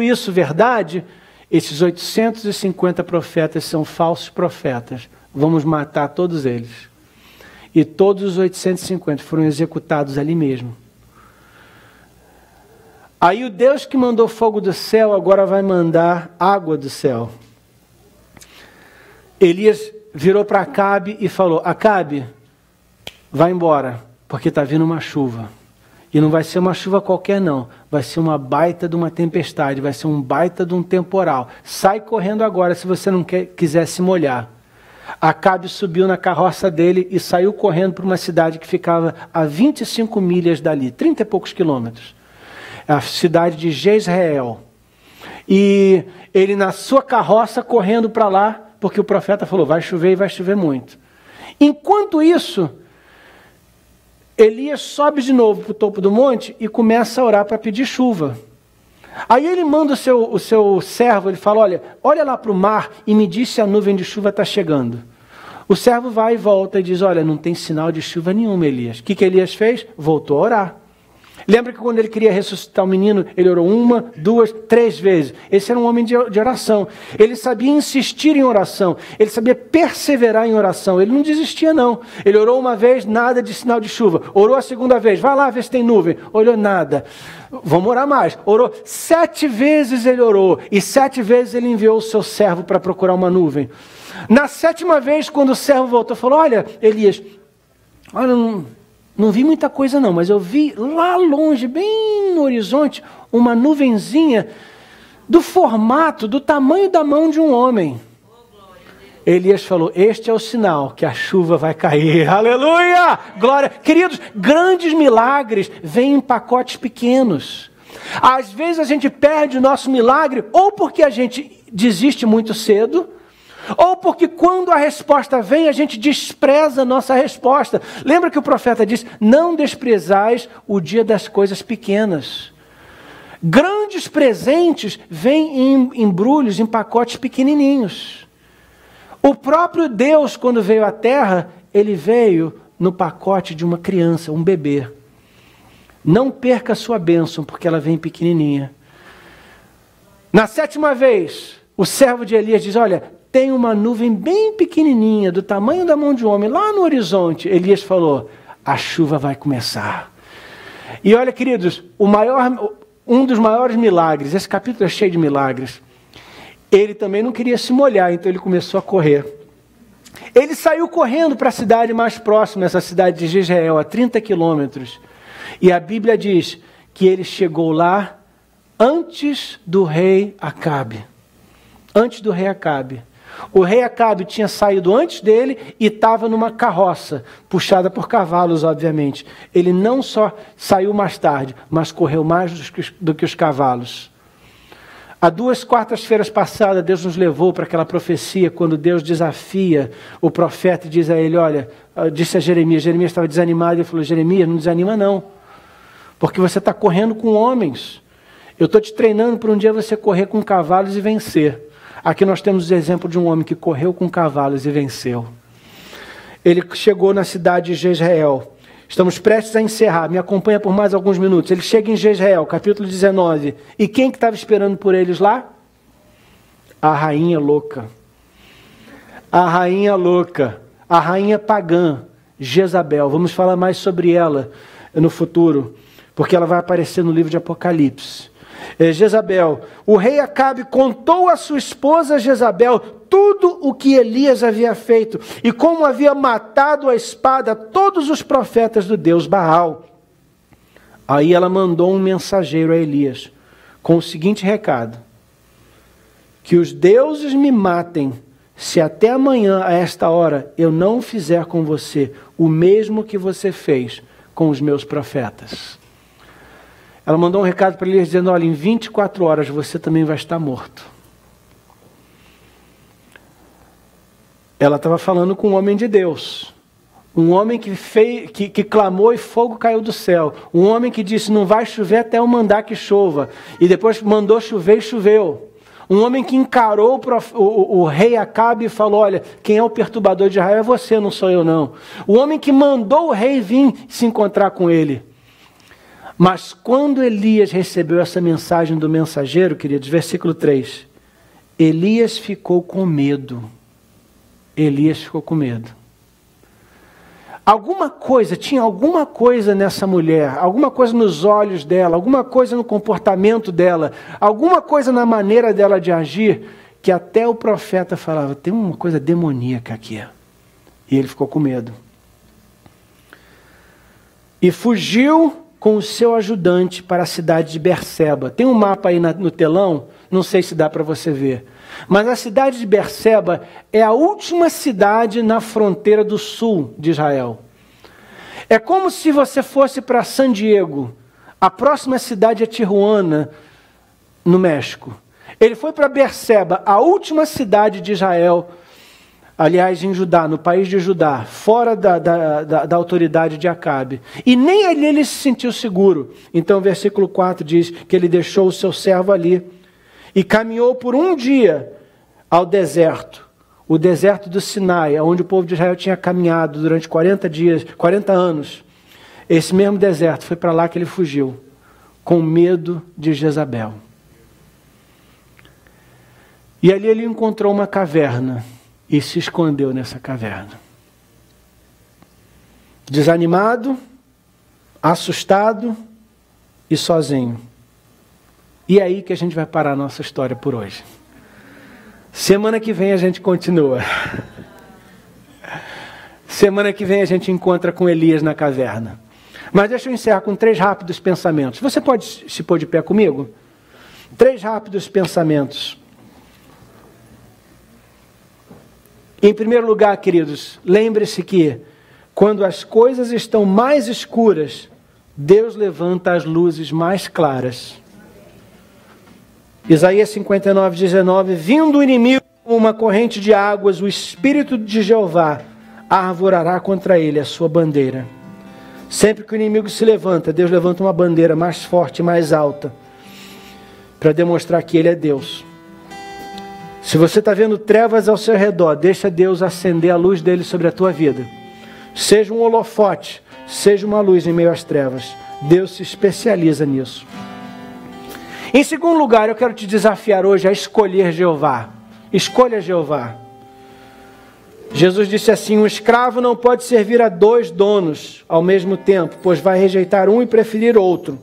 isso verdade, esses 850 profetas são falsos profetas. Vamos matar todos eles. E todos os 850 foram executados ali mesmo. Aí o Deus que mandou fogo do céu agora vai mandar água do céu. Elias virou para Acabe e falou, Acabe, vai embora, porque está vindo uma chuva. E não vai ser uma chuva qualquer não, vai ser uma baita de uma tempestade, vai ser um baita de um temporal. Sai correndo agora se você não quiser se molhar. Acabe subiu na carroça dele e saiu correndo para uma cidade que ficava a 25 milhas dali, 30 e poucos quilômetros. A cidade de Jezreel. E ele na sua carroça correndo para lá, porque o profeta falou, vai chover e vai chover muito. Enquanto isso, Elias sobe de novo para o topo do monte e começa a orar para pedir chuva. Aí ele manda o seu servo, ele fala, olha lá para o mar e me diz se a nuvem de chuva está chegando. O servo vai e volta e diz, olha, não tem sinal de chuva nenhuma, Elias. O que Elias fez? Voltou a orar. Lembra que quando ele queria ressuscitar o menino, ele orou 1, 2, 3 vezes. Esse era um homem de oração. Ele sabia insistir em oração. Ele sabia perseverar em oração. Ele não desistia, não. Ele orou uma vez, nada de sinal de chuva. Orou a segunda vez, vai lá ver se tem nuvem. Olhou, nada. Vamos orar mais. Orou 7 vezes ele orou. E 7 vezes ele enviou o seu servo para procurar uma nuvem. Na 7ª vez, quando o servo voltou, falou, olha, Elias, olha, não vi muita coisa não, mas eu vi lá longe, bem no horizonte, uma nuvenzinha do formato, do tamanho da mão de um homem. Elias falou, este é o sinal que a chuva vai cair. Aleluia! Glória! Queridos, grandes milagres vêm em pacotes pequenos. Às vezes a gente perde o nosso milagre, ou porque a gente desiste muito cedo, ou porque quando a resposta vem, a gente despreza a nossa resposta. Lembra que o profeta diz, não desprezais o dia das coisas pequenas. Grandes presentes vêm em embrulhos, em pacotes pequenininhos. O próprio Deus, quando veio à terra, ele veio no pacote de uma criança, um bebê. Não perca a sua bênção, porque ela vem pequenininha. Na 7ª vez, o servo de Elias diz, olha, tem uma nuvem bem pequenininha, do tamanho da mão de um homem, lá no horizonte. Elias falou, a chuva vai começar. E olha, queridos, um dos maiores milagres, esse capítulo é cheio de milagres, ele também não queria se molhar, então ele começou a correr. Ele saiu correndo para a cidade mais próxima, essa cidade de Jezreel, a 30 quilômetros. E a Bíblia diz que ele chegou lá antes do rei Acabe. Antes do rei Acabe. O rei Acabe tinha saído antes dele e estava numa carroça, puxada por cavalos, obviamente. Ele não só saiu mais tarde, mas correu mais do que os cavalos. Há 2 quartas-feiras passadas, Deus nos levou para aquela profecia, quando Deus desafia o profeta e diz a ele, olha, disse a Jeremias estava desanimado, e ele falou, Jeremias, não desanima não, porque você está correndo com homens. Eu estou te treinando para um dia você correr com cavalos e vencer. Aqui nós temos o exemplo de um homem que correu com cavalos e venceu. Ele chegou na cidade de Jezreel. Estamos prestes a encerrar. Me acompanha por mais alguns minutos. Ele chega em Jezreel, capítulo 19. E quem que estava esperando por eles lá? A rainha louca. A rainha louca. A rainha pagã, Jezabel. Vamos falar mais sobre ela no futuro, porque ela vai aparecer no livro de Apocalipse. Jezabel, o rei Acabe contou à sua esposa Jezabel tudo o que Elias havia feito e como havia matado à espada todos os profetas do Deus Baal. Aí ela mandou um mensageiro a Elias com o seguinte recado: que os deuses me matem se até amanhã, a esta hora, eu não fizer com você o mesmo que você fez com os meus profetas. Ela mandou um recado para Elias dizendo: olha, em 24 horas você também vai estar morto. Ela estava falando com um homem de Deus. Um homem que clamou e fogo caiu do céu. Um homem que disse: não vai chover até eu mandar que chova. E depois mandou chover e choveu. Um homem que encarou o rei Acabe e falou: olha, quem é o perturbador de Israel é você, não sou eu não. O homem que mandou o rei vir se encontrar com ele. Mas quando Elias recebeu essa mensagem do mensageiro, queridos, versículo 3, Elias ficou com medo. Elias ficou com medo. Tinha alguma coisa nessa mulher, alguma coisa nos olhos dela, alguma coisa no comportamento dela, alguma coisa na maneira dela de agir, que até o profeta falava: tem uma coisa demoníaca aqui. E ele ficou com medo. E fugiu com o seu ajudante para a cidade de Berseba. Tem um mapa aí no telão, não sei se dá para você ver. Mas a cidade de Berseba é a última cidade na fronteira do sul de Israel. É como se você fosse para San Diego. A próxima cidade é Tijuana, no México. Ele foi para Berseba, a última cidade de Israel, aliás, em Judá, no país de Judá, fora da autoridade de Acabe. E nem ali ele se sentiu seguro. Então, o versículo 4 diz que ele deixou o seu servo ali e caminhou por um dia ao deserto, o deserto do Sinai, onde o povo de Israel tinha caminhado durante 40 anos. Esse mesmo deserto, foi para lá que ele fugiu, com medo de Jezabel. E ali ele encontrou uma caverna e se escondeu nessa caverna. Desanimado, assustado e sozinho. E é aí que a gente vai parar a nossa história por hoje. Semana que vem a gente continua. Semana que vem a gente encontra com Elias na caverna. Mas deixa eu encerrar com 3 rápidos pensamentos. Você pode se pôr de pé comigo? 3 rápidos pensamentos. Em primeiro lugar, queridos, lembre-se que quando as coisas estão mais escuras, Deus levanta as luzes mais claras. Isaías 59:19, vindo o inimigo como uma corrente de águas, o Espírito de Jeová arvorará contra ele a sua bandeira. Sempre que o inimigo se levanta, Deus levanta uma bandeira mais forte, mais alta, para demonstrar que ele é Deus. Se você está vendo trevas ao seu redor, deixa Deus acender a luz dele sobre a tua vida. Seja um holofote, seja uma luz em meio às trevas. Deus se especializa nisso. Em segundo lugar, eu quero te desafiar hoje a escolher Jeová. Escolha Jeová. Jesus disse assim: um escravo não pode servir a 2 donos ao mesmo tempo, pois vai rejeitar um e preferir outro.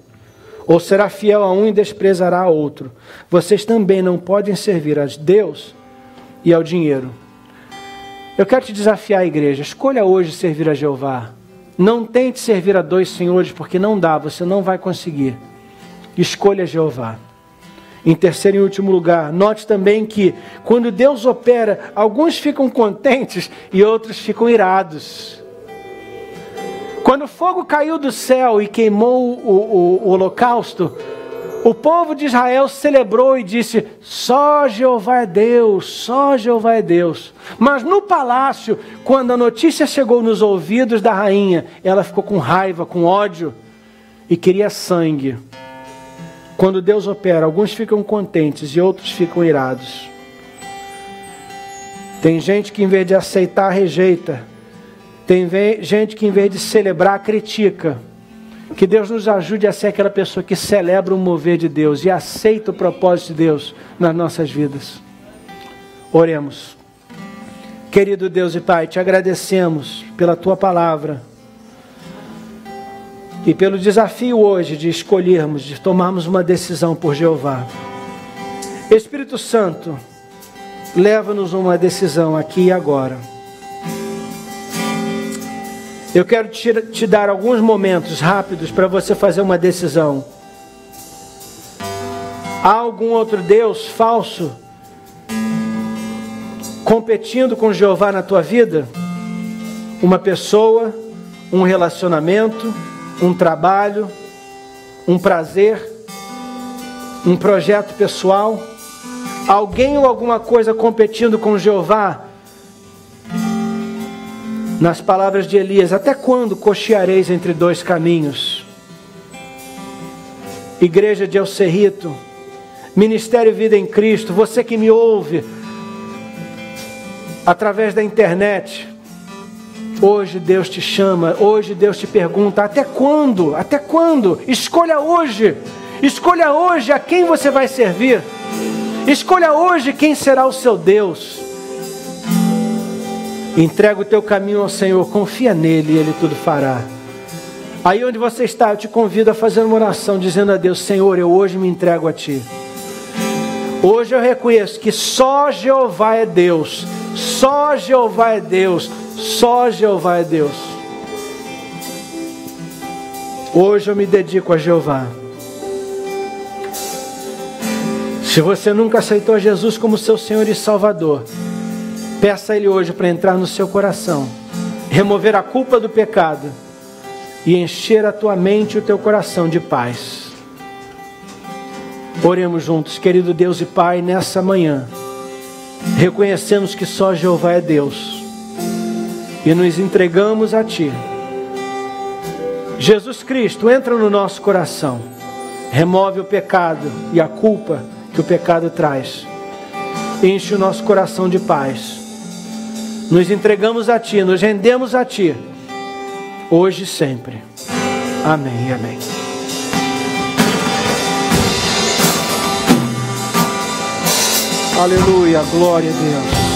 Ou será fiel a um e desprezará a outro. Vocês também não podem servir a Deus e ao dinheiro. Eu quero te desafiar, igreja. Escolha hoje servir a Jeová. Não tente servir a 2 senhores, porque não dá, você não vai conseguir. Escolha Jeová. Em terceiro e último lugar, note também que quando Deus opera, alguns ficam contentes e outros ficam irados. Quando o fogo caiu do céu e queimou o holocausto, o povo de Israel celebrou e disse: só Jeová é Deus, só Jeová é Deus. Mas no palácio, quando a notícia chegou nos ouvidos da rainha, ela ficou com raiva, com ódio e queria sangue. Quando Deus opera, alguns ficam contentes e outros ficam irados. Tem gente que em vez de aceitar, rejeita. Tem gente que em vez de celebrar, critica. Que Deus nos ajude a ser aquela pessoa que celebra o mover de Deus e aceita o propósito de Deus nas nossas vidas. Oremos. Querido Deus e Pai, te agradecemos pela Tua palavra e pelo desafio hoje de escolhermos, de tomarmos uma decisão por Jeová. Espírito Santo, leva-nos a uma decisão aqui e agora. Eu quero te dar alguns momentos rápidos para você fazer uma decisão. Há algum outro Deus falso competindo com Jeová na tua vida? Uma pessoa, um relacionamento, um trabalho, um prazer, um projeto pessoal? Alguém ou alguma coisa competindo com Jeová? Nas palavras de Elias, até quando cocheareis entre dois caminhos? Igreja de El Cerrito, Ministério Vida em Cristo, você que me ouve através da internet, hoje Deus te chama, hoje Deus te pergunta, até quando? Até quando? Escolha hoje a quem você vai servir, escolha hoje quem será o seu Deus. Entrega o teu caminho ao Senhor, confia nele e Ele tudo fará. Aí onde você está, eu te convido a fazer uma oração, dizendo a Deus: Senhor, eu hoje me entrego a Ti. Hoje eu reconheço que só Jeová é Deus, só Jeová é Deus, só Jeová é Deus. Hoje eu me dedico a Jeová. Se você nunca aceitou Jesus como seu Senhor e Salvador, peça a Ele hoje para entrar no seu coração, remover a culpa do pecado e encher a tua mente e o teu coração de paz. Oremos juntos. Querido Deus e Pai, nessa manhã, reconhecemos que só Jeová é Deus e nos entregamos a Ti. Jesus Cristo, entra no nosso coração, remove o pecado e a culpa que o pecado traz, enche o nosso coração de paz. Nos entregamos a Ti, nos rendemos a Ti, hoje e sempre. Amém, amém. Aleluia, glória a Deus.